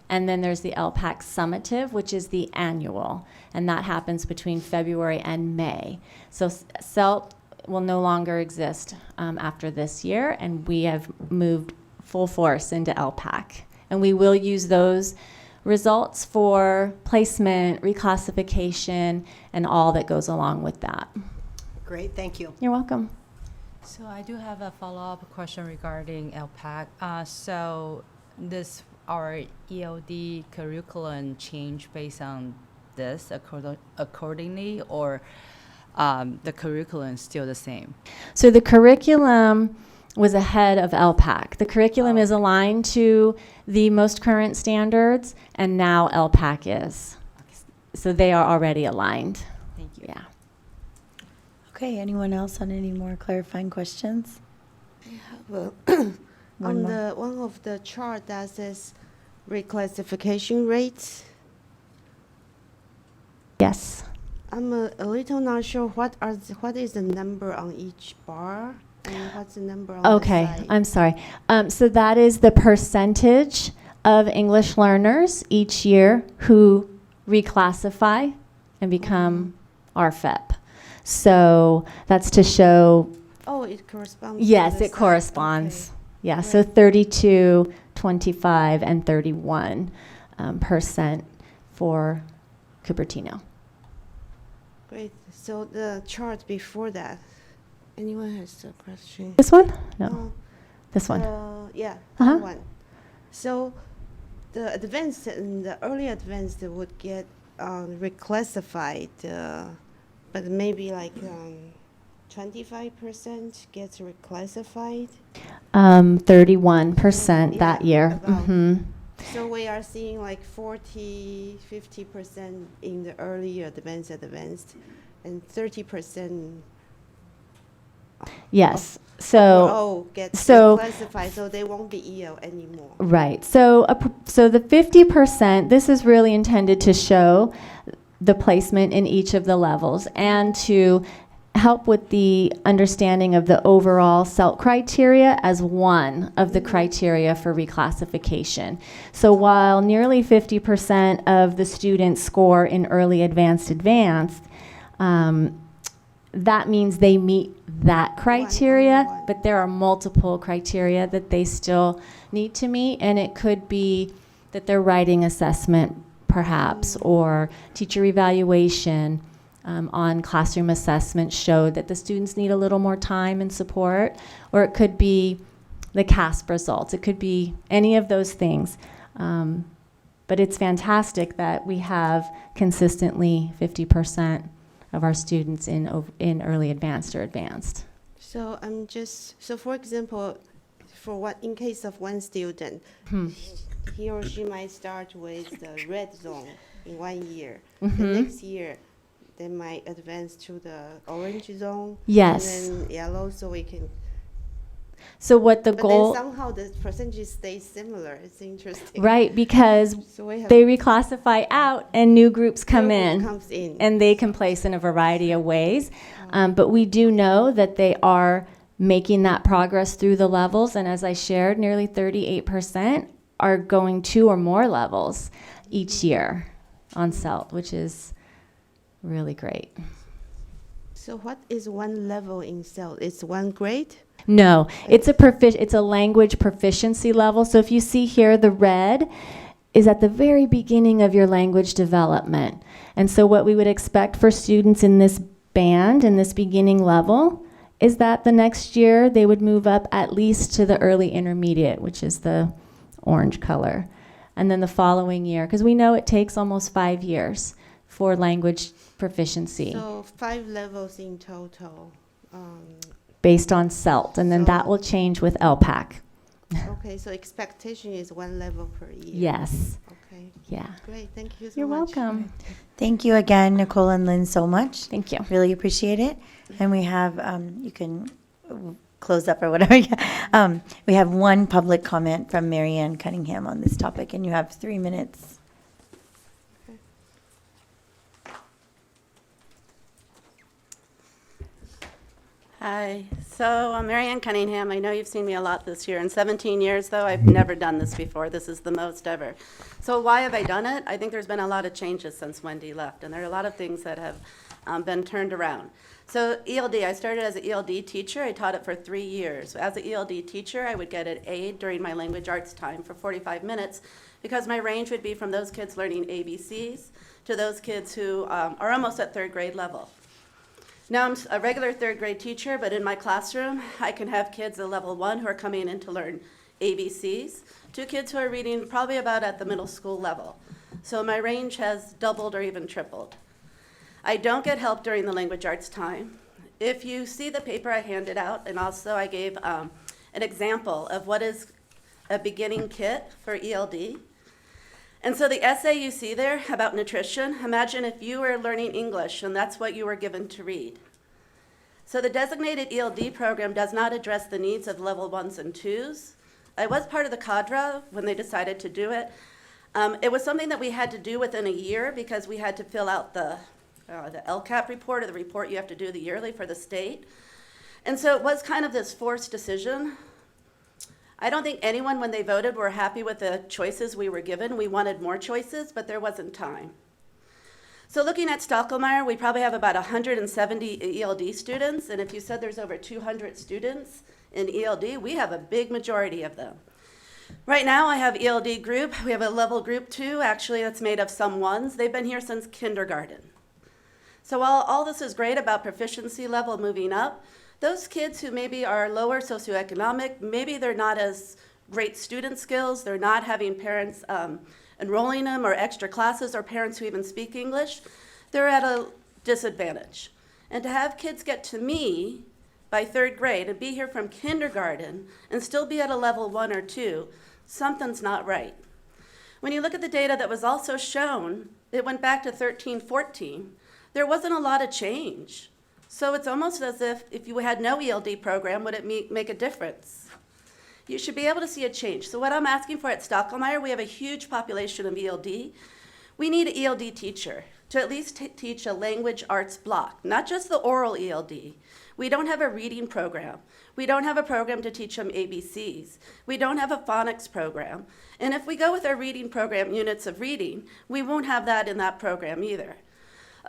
and then there's the LPAC summative, which is the annual, and that happens between February and May. So CELT will no longer exist after this year, and we have moved full force into LPAC. And we will use those results for placement, reclassification, and all that goes along with that. Great, thank you. You're welcome. So I do have a follow-up question regarding LPAC. So this our ELD curriculum change based on this accordingly, or the curriculum is still the same? So the curriculum was ahead of LPAC. The curriculum is aligned to the most current standards, and now LPAC is. So they are already aligned. Thank you. Yeah. Okay, anyone else on any more clarifying questions? Well, One more. on one of the chart that says reclassification rates, Yes. I'm a little not sure what is the number on each bar and what's the number on Okay, the side. I'm sorry. So that is the percentage of English learners each year who reclassify and become RFEP. So that's to show. Oh, it corresponds. Yes, to the it side. corresponds. Okay. Yeah, so 32, 25, and 31% for Cupertino. Great. So the chart before that, anyone has a question? This one? No. This one. Yeah, Uh-huh. that one. So the advanced and the early advanced would get reclassified, but maybe like 25% gets reclassified. 31% that Yeah, year. about. Hmm. So we are seeing like 40, 50% in the early advanced, and 30% Yes. overall get So reclassified, so they won't be EL anymore. right. So so the 50%, this is really intended to show the placement in each of the levels and to help with the understanding of the overall CELT criteria as one of the criteria for reclassification. So while nearly 50% of the students score in early advanced, that means they meet that criteria, but there are multiple criteria that they still need to meet, and it could be that their writing assessment perhaps, or teacher evaluation on classroom assessment showed that the students need a little more time and support, or it could be the CASP results. It could be any of those things. But it's fantastic that we have consistently 50% of our students in early advanced or advanced. So so for example, in case of one student, he or she might start with the red zone in 1 year. The next year, they might advance to the orange zone. Yes. And then yellow, so we can So what the But goal... then somehow the percentage stays similar. It's interesting. Right, because So we have- they reclassify out and new groups come New group in. comes in. And they can place in a variety of ways. But we do know that they are making that progress through the levels. And as I shared, nearly 38% are going 2 or more levels each year on CELT, which is really great. So what is one level in CELT? It's one grade? No, it's a language proficiency level. So if you see here, the red is at the very beginning of your language development. And so what we would expect for students in this band, in this beginning level, is that the next year they would move up at least to the early intermediate, which is the orange color. And then the following year, because we know it takes almost 5 years for language proficiency. So 5 levels in total. Based on CELT, and then that will change with LPAC. Okay, so expectation is 1 level per year. Yes. Okay. Yeah. Great, thank you so You're much. welcome. Thank you again, Nicole and Lynn, so much. Thank you. Really appreciate it. And we have, you can close up or whatever. We have one public comment from Marianne Cunningham on this topic, and you have 3 minutes. Hi, so I'm Marianne Cunningham. I know you've seen me a lot this year. In 17 years, though, I've never done this before. This is the most ever. So why have I done it? I think there's been a lot of changes since Wendy left, and there are a lot of things that have been turned around. So ELD, I started as an ELD teacher. I taught it for 3 years. As an ELD teacher, I would get an aid during my language arts time for 45 minutes because my range would be from those kids learning ABCs to those kids who are almost at 3rd grade level. Now I'm a regular 3rd grade teacher, but in my classroom, I can have kids at level 1 who are coming in to learn ABCs, to kids who are reading probably about at the middle school level. So my range has doubled or even tripled. I don't get help during the language arts time. If you see the paper I handed out, and also I gave an example of what is a beginning kit for ELD. And so the essay you see there about nutrition, imagine if you were learning English and that's what you were given to read. So the designated ELD program does not address the needs of level 1s and 2s. I was part of the cadre when they decided to do it. It was something that we had to do within a year because we had to fill out the LCAP report, or the report you have to do the yearly for the state. And so it was kind of this forced decision. I don't think anyone, when they voted, were happy with the choices we were given. We wanted more choices, but there wasn't time. So looking at Stockholmire, we probably have about 170 ELD students, and if you said there's over 200 students in ELD, we have a big majority of them. Right now, I have ELD group. We have a level group 2, actually, that's made of some 1s. They've been here since kindergarten. So while all this is great about proficiency level moving up, those kids who maybe are lower socioeconomic, maybe they're not as great student skills, they're not having parents enrolling them or extra classes or parents who even speak English, they're at a disadvantage. And to have kids get to me by 3rd grade and be here from kindergarten and still be at a level 1 or 2, something's not right. When you look at the data that was also shown, it went back to 13, 14. There wasn't a lot of change. So it's almost as if you had no ELD program, would it make a difference? You should be able to see a change. So what I'm asking for at Stockholmire, we have a huge population of ELD. We need an ELD teacher to at least teach a language arts block, not just the oral ELD. We don't have a reading program. We don't have a program to teach them ABCs. We don't have a phonics program. And if we go with our reading program, units of reading, we won't have that in that program either.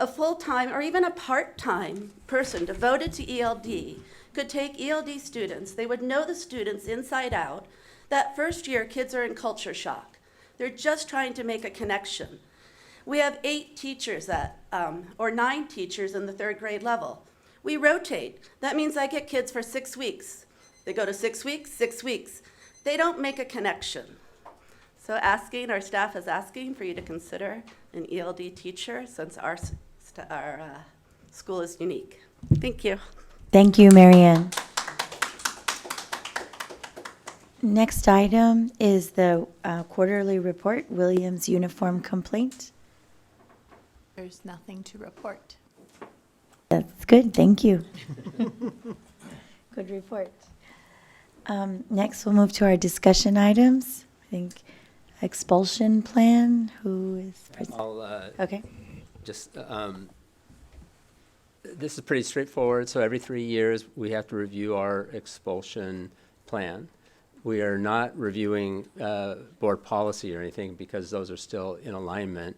A full-time or even a part-time person devoted to ELD could take ELD students, they would know the students inside out. That first year, kids are in culture shock. They're just trying to make a connection. We have 8 teachers or 9 teachers in the 3rd grade level. We rotate. That means I get kids for 6 weeks. They go to 6 weeks, 6 weeks. They don't make a connection. So our staff is asking for you to consider an ELD teacher since our school is unique. Thank you. Thank you, Marianne. Next item is the quarterly report, Williams uniform complaint. There's nothing to report. That's good, thank you. Good report. Next, we'll move to our discussion items. I think expulsion plan, who is present? Okay. Just, this is pretty straightforward. So every 3 years, we have to review our expulsion plan. We are not reviewing board policy or anything because those are still in alignment.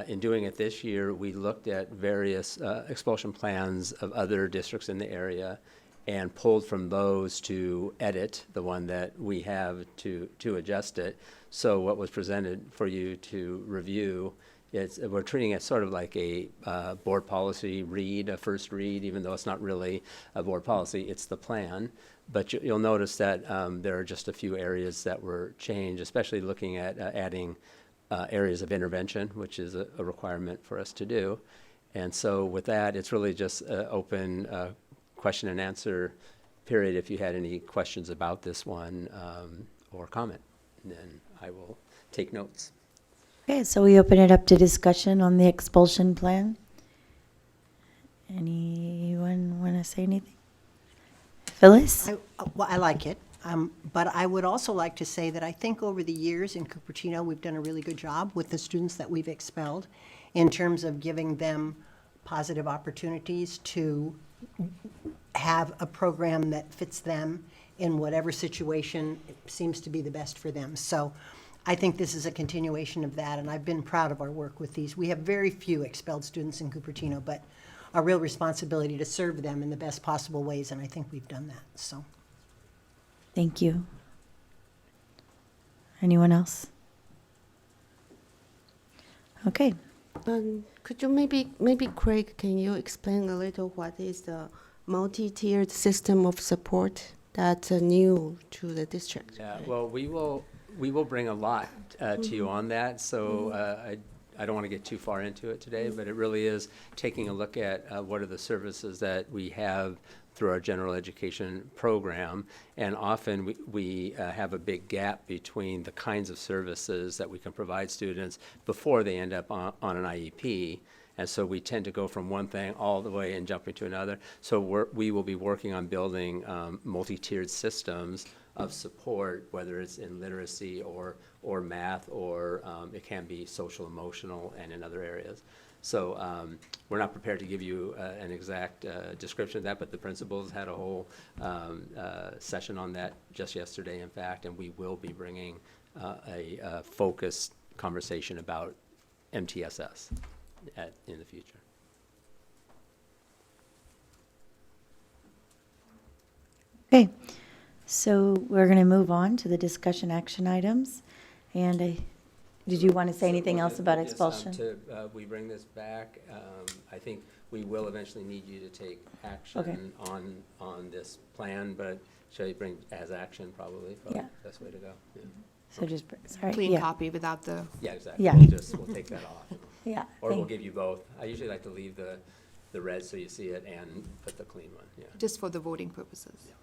In doing it this year, we looked at various expulsion plans of other districts in the area and pulled from those to edit the one that we have to adjust it. So what was presented for you to review, we're treating it sort of like a board policy read, a first read, even though it's not really a board policy, it's the plan. But you'll notice that there are just a few areas that were changed, especially looking at adding areas of intervention, which is a requirement for us to do. And so with that, it's really just an open question and answer period if you had any questions about this one or comment. And then I will take notes. Okay, so we open it up to discussion on the expulsion plan. Anyone want to say anything? Phyllis? Well, I like it, but I would also like to say that I think over the years in Cupertino, we've done a really good job with the students that we've expelled in terms of giving them positive opportunities to have a program that fits them in whatever situation seems to be the best for them. So I think this is a continuation of that, and I've been proud of our work with these. We have very few expelled students in Cupertino, but a real responsibility to serve them in the best possible ways, and I think we've done that. So, Thank you. Anyone else? Okay. Could you maybe Craig, can you explain a little what is the multi-tiered system of support that's new to the district? Yeah, well, we will bring a lot to you on that. So I don't want to get too far into it today, but it really is taking a look at what are the services that we have through our general education program. And often we have a big gap between the kinds of services that we can provide students before they end up on an IEP. And so we tend to go from one thing all the way and jumping to another. So we will be working on building multi-tiered systems of support, whether it's in literacy or math, or it can be social, emotional, and in other areas. So we're not prepared to give you an exact description of that, but the principals had a whole session on that just yesterday, in fact, and we will be bringing a focused conversation about MTSS in the future. Okay, so we're going to move on to the discussion action items. And did you want to say anything else about expulsion? We bring this back. I think we will eventually need you to take action on this plan, but shall you bring as action probably the best way to go. Yeah. So just, sorry. Clean copy without the... Yeah, exactly. Yeah. We'll take that off. Yeah. Or we'll give you both. I usually like to leave the red so you see it and put the clean one. Yeah. Just for the voting purposes. Yeah.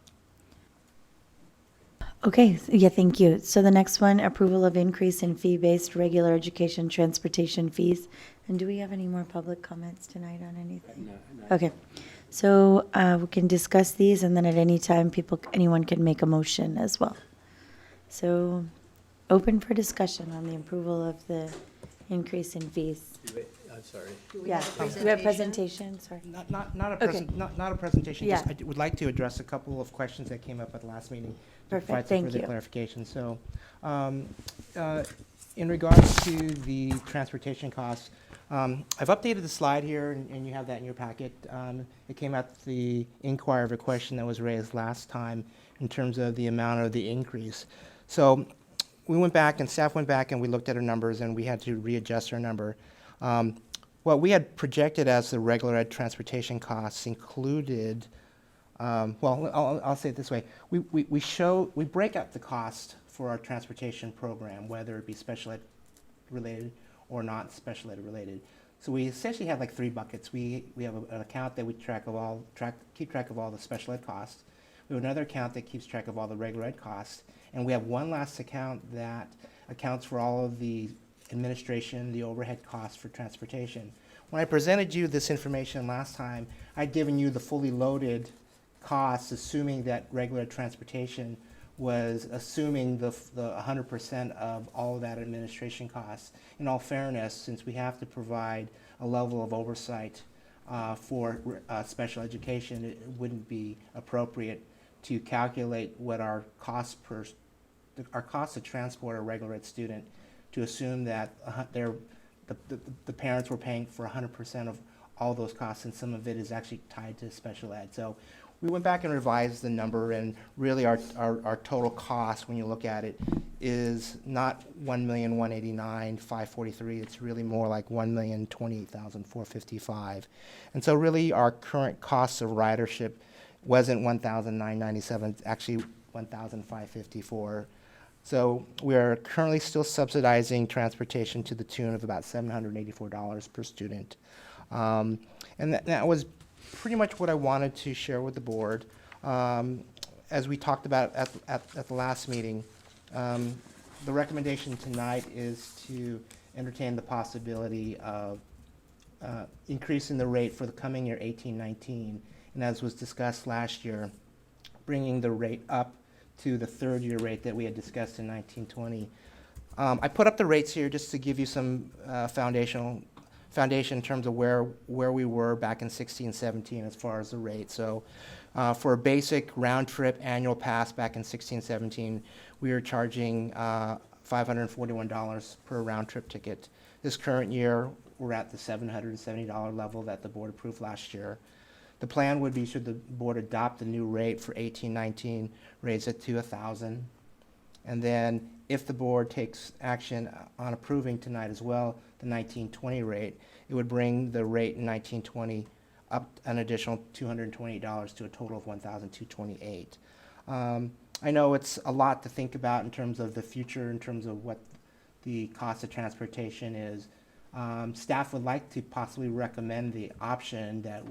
Okay, yeah, thank you. So the next one, approval of increase in fee-based regular education transportation fees. And do we have any more public comments tonight on anything? No. Okay, so we can discuss these, and then at any time, anyone can make a motion as well. So open for discussion on the approval of the increase in fees. I'm sorry. Do we have a presentation? Sorry. Not a presentation. Yeah. Just, I would like to address a couple of questions that came up at the last meeting. Perfect, provide some thank further you. clarification. So, in regards to the transportation costs, I've updated the slide here, and you have that in your packet. It came at the inquiry of a question that was raised last time in terms of the amount of the increase. So, we went back, and staff went back, and we looked at our numbers, and we had to readjust our number. What we had projected as the regular ed transportation costs included, well, I'll say it this way. We break out the cost for our transportation program, whether it be special ed related or not special ed related. So we essentially have like 3 buckets. We have an account that we keep track of all the special ed costs. We have another account that keeps track of all the regular ed costs. And we have one last account that accounts for all of the administration, the overhead costs for transportation. When I presented you this information last time, I'd given you the fully loaded costs, assuming that regular transportation was assuming the 100% of all of that administration costs. In all fairness, since we have to provide a level of oversight for special education, it wouldn't be appropriate to calculate what our cost to transport a regular ed student, to assume that the parents were paying for 100% of all those costs, and some of it is actually tied to special ed. So we went back and revised the number, and really our total cost, when you look at it, is not $1,189,543. It's really more like $1,028,455. And so really our current costs of ridership wasn't $1,997. It's actually $1,554. So we are currently still subsidizing transportation to the tune of about $784 per student. And that was pretty much what I wanted to share with the board. As we talked about at the last meeting, the recommendation tonight is to entertain the possibility of increasing the rate for the coming year 18-19, and as was discussed last year, bringing the rate up to the third year rate that we had discussed in 19-20. I put up the rates here just to give you some foundation in terms of where we were back in 16-17 as far as the rate. So for a basic round trip annual pass back in 16-17, we were charging $541 per round trip ticket. This current year, we're at the $770 level that the board approved last year. The plan would be, should the board adopt the new rate for 18-19, raise it to $1,000. And then if the board takes action on approving tonight as well, the 19-20 rate, it would bring the rate in 19-20 up an additional $228 to a total of $1,228. I know it's a lot to think about in terms of the future, in terms of what the cost of transportation is. Staff would like to possibly recommend the option that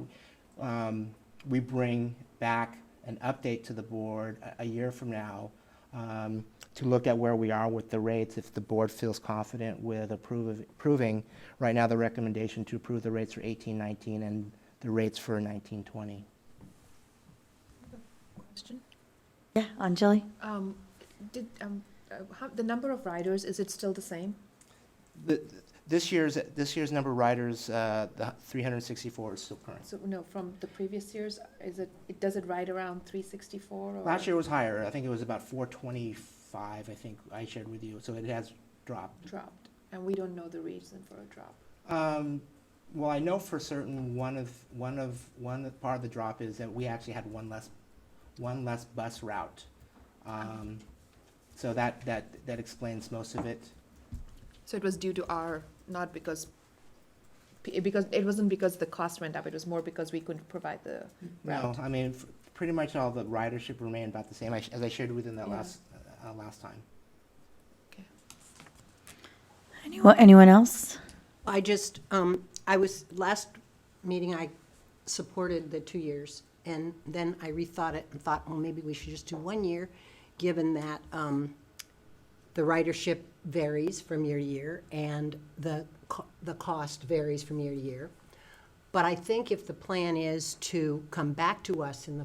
we bring back an update to the board a year from now to look at where we are with the rates, if the board feels confident with approving right now the recommendation to approve the rates for 18-19 and the rates for 19-20. Question? Yeah, Anjali? The number of riders, is it still the same? This year's number of riders, the 364 is still current. So no, from the previous years, does it ride around 364? Or? Last year was higher. I think it was about 425. I think I shared with you. So it has dropped. Dropped, and we don't know the reason for a drop. Well, I know for certain one part of the drop is that we actually had one less bus route. So that explains most of it. So it was due to not because it wasn't because the cost went up. It was more because we couldn't provide the route. No, I mean pretty much all the ridership remained about the same as I shared within that last time. Okay. Anyone else? I just, last meeting I supported the 2 years, and then I rethought it and thought, well, maybe we should just do 1 year, given that the ridership varies from year to year and the cost varies from year to year. But I think if the plan is to come back to us in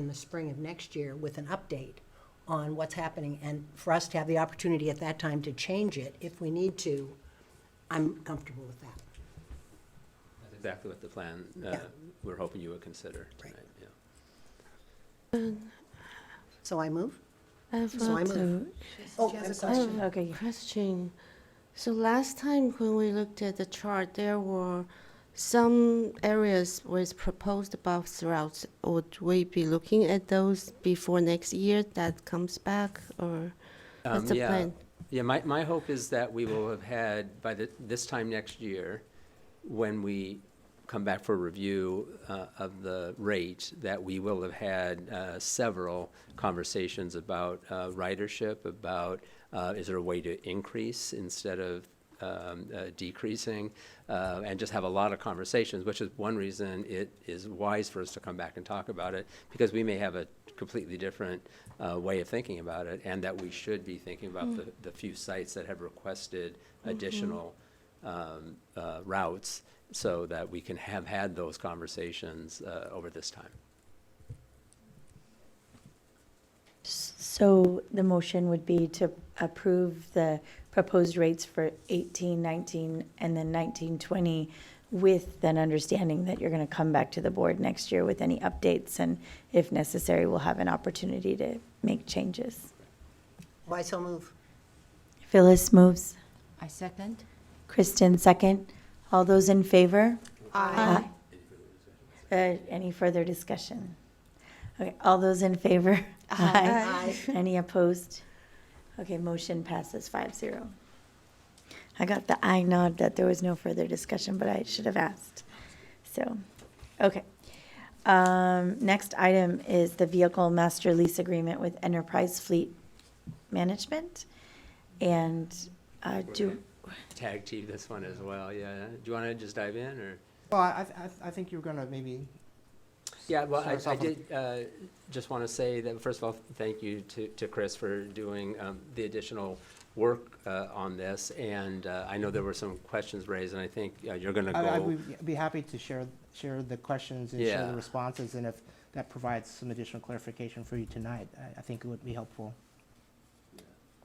the spring of next year with an update on what's happening, and for us to have the opportunity at that time to change it if we need to, I'm comfortable with that. That's exactly what the plan we're hoping you would consider tonight. Right. Yeah. So I move? So I move. Oh, She has a I'm sorry. question. Okay. Question. So last time when we looked at the chart, there were some areas with proposed bus routes. Would we be looking at those before next year that comes back, or what's the plan? Yeah, my hope is that we will have had, by this time next year, when we come back for review of the rate, that we will have had several conversations about ridership, about is there a way to increase instead of decreasing, and just have a lot of conversations, which is one reason it is wise for us to come back and talk about it, because we may have a completely different way of thinking about it, and that we should be thinking about the few sites that have requested additional routes, so that we can have had those conversations over this time. So the motion would be to approve the proposed rates for 18, 19, and then 19, 20, with an understanding that you're going to come back to the board next year with any updates, and if necessary, we'll have an opportunity to make changes. Why so move? Phyllis moves. I second. Kristen, second. All those in favor? Aye. Any further discussion? Okay, all those in favor? Aye. Any opposed? Okay, motion passes 5-0. I got the eye nod that there was no further discussion, but I should have asked. So, okay. Next item is the vehicle master lease agreement with Enterprise Fleet Management. And Tag team this one as well, yeah. Do you want to just dive in, or? Well, I think you're going to maybe. Yeah, well, start us I off with- did just want to say that, first of all, thank you to Chris for doing the additional work on this. And I know there were some questions raised, and I think you're going to go. I would be happy to share the questions and share Yeah. the responses, and if that provides some additional clarification for you tonight, I think it would be helpful.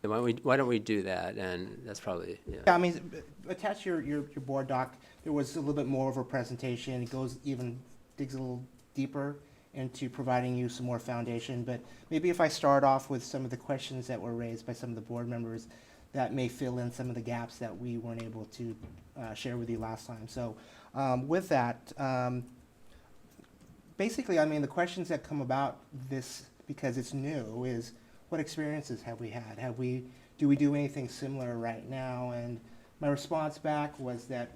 Why don't we do that? And that's probably, yeah. Yeah, I mean, attach your board doc. There was a little bit more of a presentation. It digs a little deeper into providing you some more foundation. But maybe if I start off with some of the questions that were raised by some of the board members, that may fill in some of the gaps that we weren't able to share with you last time. So with that, basically, I mean, the questions that come about this, because it's new, is what experiences have we had? Do we do anything similar right now? And my response back was that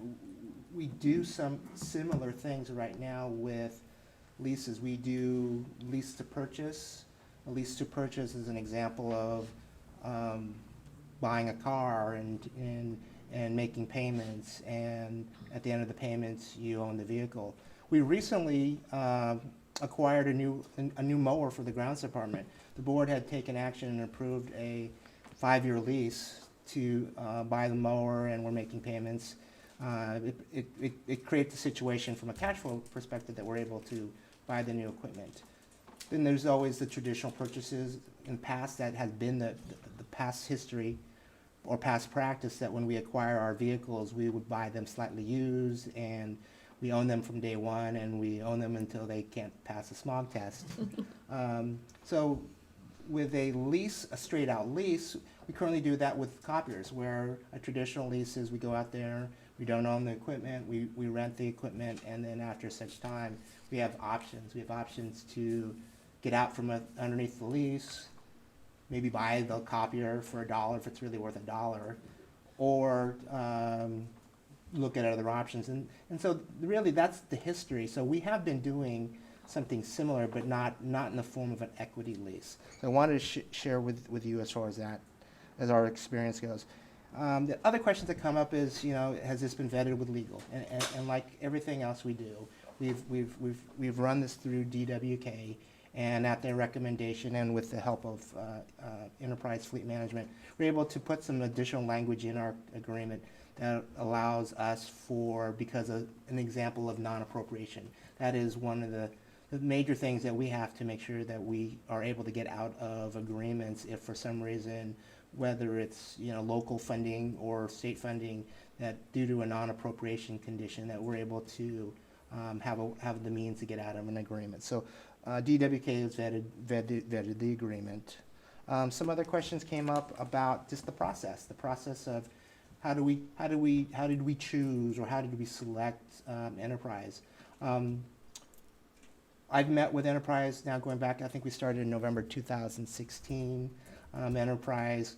we do some similar things right now with leases. We do lease to purchase. A lease to purchase is an example of buying a car and making payments, and at the end of the payments, you own the vehicle. We recently acquired a new mower for the grounds department. The board had taken action and approved a 5-year lease to buy the mower, and we're making payments. It creates a situation from a cash flow perspective that we're able to buy the new equipment. Then there's always the traditional purchases in the past that has been the past history or past practice, that when we acquire our vehicles, we would buy them slightly used, and we own them from day one, and we own them until they can't pass a smog test. So with a lease, a straight out lease, we currently do that with copiers, where a traditional lease is we go out there, we don't own the equipment, we rent the equipment, and then after such time, we have options. We have options to get out from underneath the lease, maybe buy the copier for $1 if it's really worth $1, or look at other options. And so really that's the history. So we have been doing something similar, but not in the form of an equity lease. So I wanted to share with you as far as that, as our experience goes. The other questions that come up is, has this been vetted with legal? And like everything else we do, we've run this through DWK, and at their recommendation and with the help of Enterprise Fleet Management, we're able to put some additional language in our agreement that allows us because of an example of non-appropriation. That is one of the major things that we have to make sure that we are able to get out of agreements if for some reason, whether it's local funding or state funding, that due to a non-appropriation condition, that we're able to have the means to get out of an agreement. So DWK has vetted the agreement. Some other questions came up about just the process of how did we choose, or how did we select Enterprise? I've met with Enterprise now going back, I think we started in November 2016. Enterprise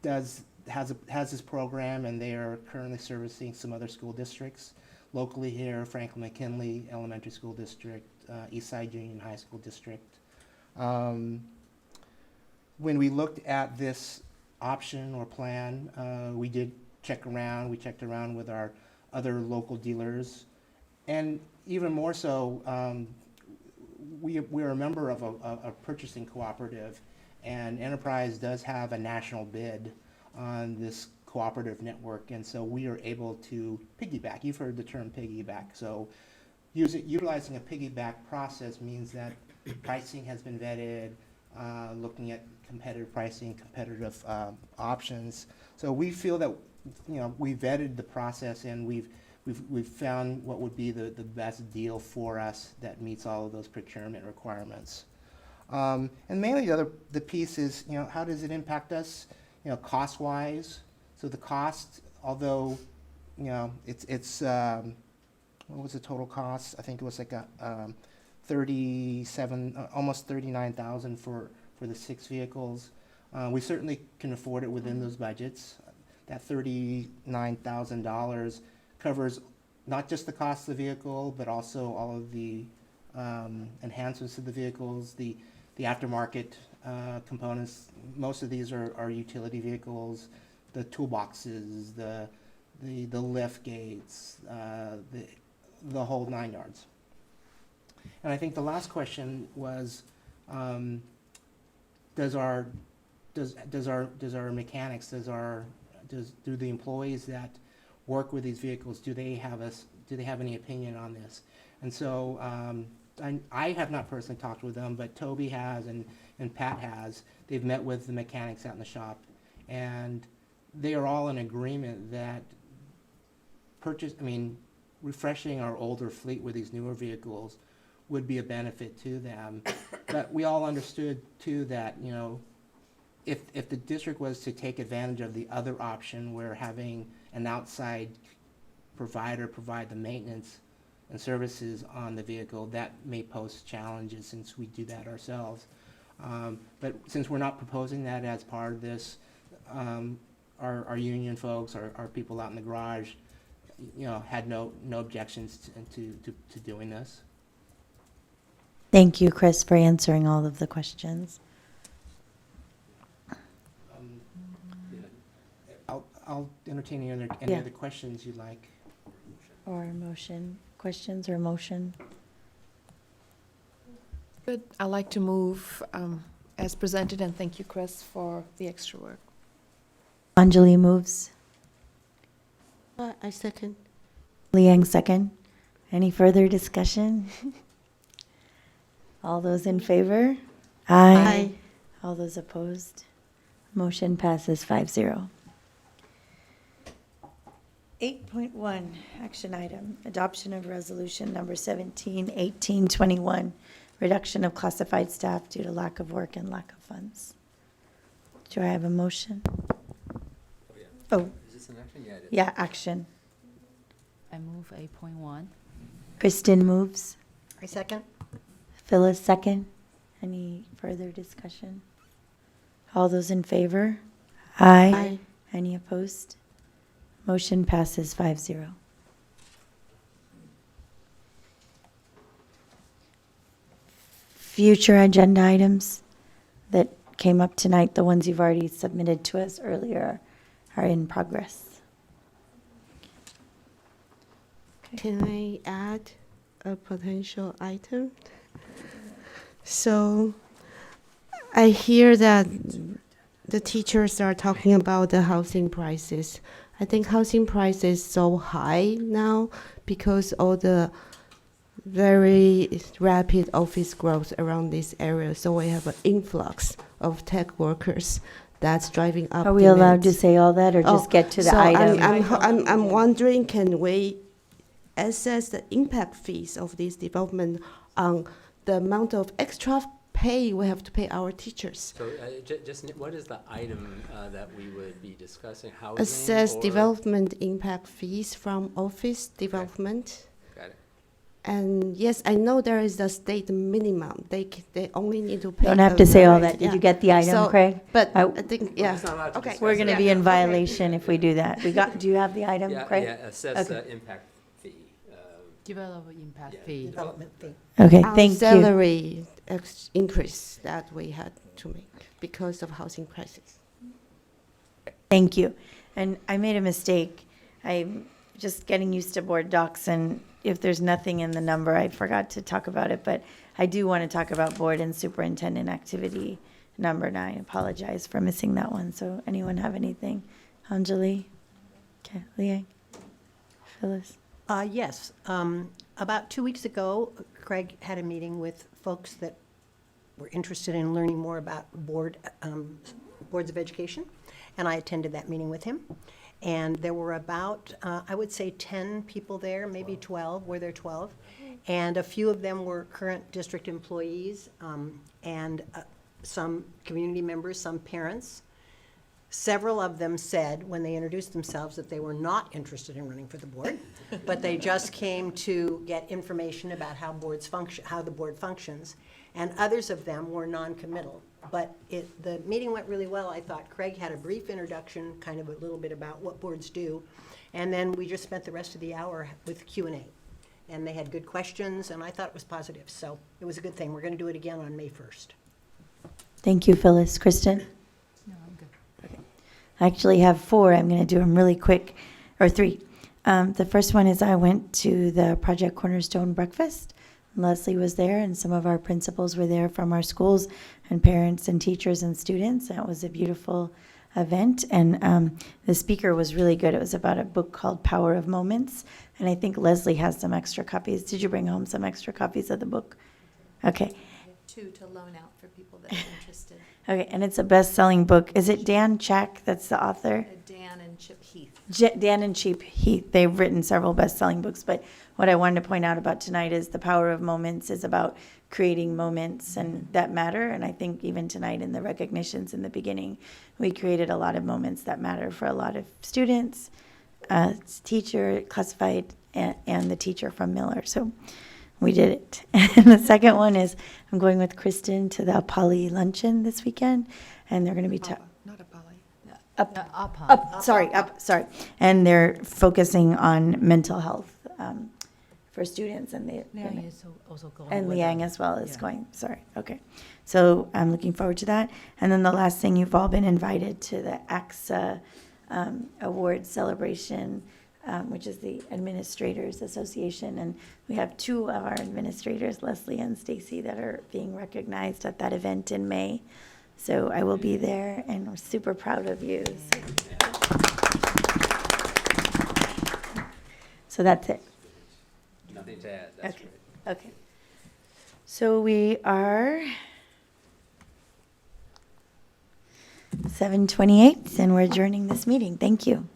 has this program, and they are currently servicing some other school districts locally here: Franklin McKinley Elementary School District, Eastside Union High School District. When we looked at this option or plan, we did check around. We checked around with our other local dealers, and even more so, we're a member of a purchasing cooperative, and Enterprise does have a national bid on this cooperative network, and so we are able to piggyback. You've heard the term piggyback. So utilizing a piggyback process means that pricing has been vetted, looking at competitive pricing, competitive options. So we feel that, you know, we vetted the process and we've found what would be the best deal for us that meets all of those procurement requirements. And mainly the piece is, you know, how does it impact us, you know, cost-wise? So the cost, although, you know, it's what was the total cost? I think it was like a 37, almost 39,000 for the 6 vehicles. We certainly can afford it within those budgets. That $39,000 covers not just the cost of the vehicle, but also all of the enhancements to the vehicles, the aftermarket components. Most of these are utility vehicles, the toolboxes, the lift gates, the whole 9 yards. And I think the last question was, do the employees that work with these vehicles, do they have any opinion on this? And so I have not personally talked with them, but Toby has and Pat has. They've met with the mechanics out in the shop, and they are all in agreement that refreshing our older fleet with these newer vehicles would be a benefit to them. But we all understood too that, you know, if the district was to take advantage of the other option where having an outside provider provide the maintenance and services on the vehicle, that may pose challenges since we do that ourselves. But since we're not proposing that as part of this, our union folks, our people out in the garage, you know, had no objections to doing this. Thank you, Chris, for answering all of the questions. I'll entertain any Yeah. other questions you'd like. Or motion, questions or motion? Good. I'd like to move as presented, and thank you, Chris, for the extra work. Anjali moves. I second. Liang second. Any further discussion? All those in favor? Aye. All those opposed? Motion passes 5-0. 8.1, action item, adoption of resolution number 171821, reduction of classified staff due to lack of work and lack of funds. Do I have a motion? Oh, Is this an action? Yeah, it is. yeah, action. I move 8.1. Kristen moves. I second. Phyllis second. Any further discussion? All those in favor? Aye. Any opposed? Motion passes 5-0. Future agenda items that came up tonight, the ones you've already submitted to us earlier, are in progress. Can I add a potential item? So I hear that the teachers are talking about the housing prices. I think housing price is so high now because all the very rapid office growth around this area. So we have an influx of tech workers that's driving up. Are we allowed to demands. say all that, or just get to the so item? I'm wondering, can we assess the impact fees of this development on the amount of extra pay we have to pay our teachers? So just what is the item that we would be discussing? Housing? Assess or- development impact fees from office development. Got it. And yes, I know there is a state minimum. They only need to pay. Don't have a to say all very- that. Did yeah. you get the item, So, Craig? But I think, yeah. It's not allowed to Okay. discuss We're going to it. be in Okay. violation if we do that. Do you have the item, Yeah, Craig? yeah, assess Okay. impact fee. Development impact Yeah. fee. Development fee. Okay, Our thank you. salary increase that we had to make because of housing crisis. Thank you. And I made a mistake. I'm just getting used to board docs, and if there's nothing in the number, I forgot to talk about it, but I do want to talk about board and superintendent activity number 9. Apologize for missing that one. So anyone have anything? Anjali? Okay, Liang? Phyllis? Yes. About 2 weeks ago, Craig had a meeting with folks that were interested in learning more about boards of education, and I attended that meeting with him. And there were about, I would say 10 people there, maybe 12, were there 12? And a few of them were current district employees, and some community members, some parents. Several of them said, when they introduced themselves, that they were not interested in running for the board, but they just came to get information about how boards function, how the board functions. And others of them were non-committal. But the meeting went really well. I thought Craig had a brief introduction, kind of a little bit about what boards do. And then we just spent the rest of the hour with Q&A. And they had good questions, and I thought it was positive. So it was a good thing. We're going to do it again on May 1st. Thank you, Phyllis. Kristen? No, I'm good. Okay. I actually have 4. I'm going to do them really quick, or 3. The first one is I went to the Project Cornerstone breakfast. Leslie was there, and some of our principals were there from our schools, and parents and teachers and students. And it was a beautiful event, and the speaker was really good. It was about a book called Power of Moments, and I think Leslie has some extra copies. Did you bring home some extra copies of the book? Okay. I have 2 to loan out for people that are interested. Okay, and it's a best-selling book. Is it Dan Chack that's the author? Dan and Chip Heath. Dan and Chip Heath. They've written several best-selling books, but what I wanted to point out about tonight is the power of moments is about creating moments and that matter. And I think even tonight in the recognitions in the beginning, we created a lot of moments that matter for a lot of students, teacher, classified, and the teacher from Miller. So we did it. And the second one is I'm going with Kristen to the Poly Luncheon this weekend, and they're going to be Not a poly. Sorry. And they're focusing on mental health for students, and Liang is also going. and with Liang them. as well is Yeah. going. Sorry. Okay. So I'm looking forward to that. And then the last thing, you've all been invited to the AXA Award celebration, which is the Administrators Association. And we have 2 of our administrators, Leslie and Stacy, that are being recognized at that event in May. So I will be there, and we're super proud of you. So that's it. Nothing to add, that's Okay. great. Okay. So we are 7:28, and we're adjourning this meeting. Thank you.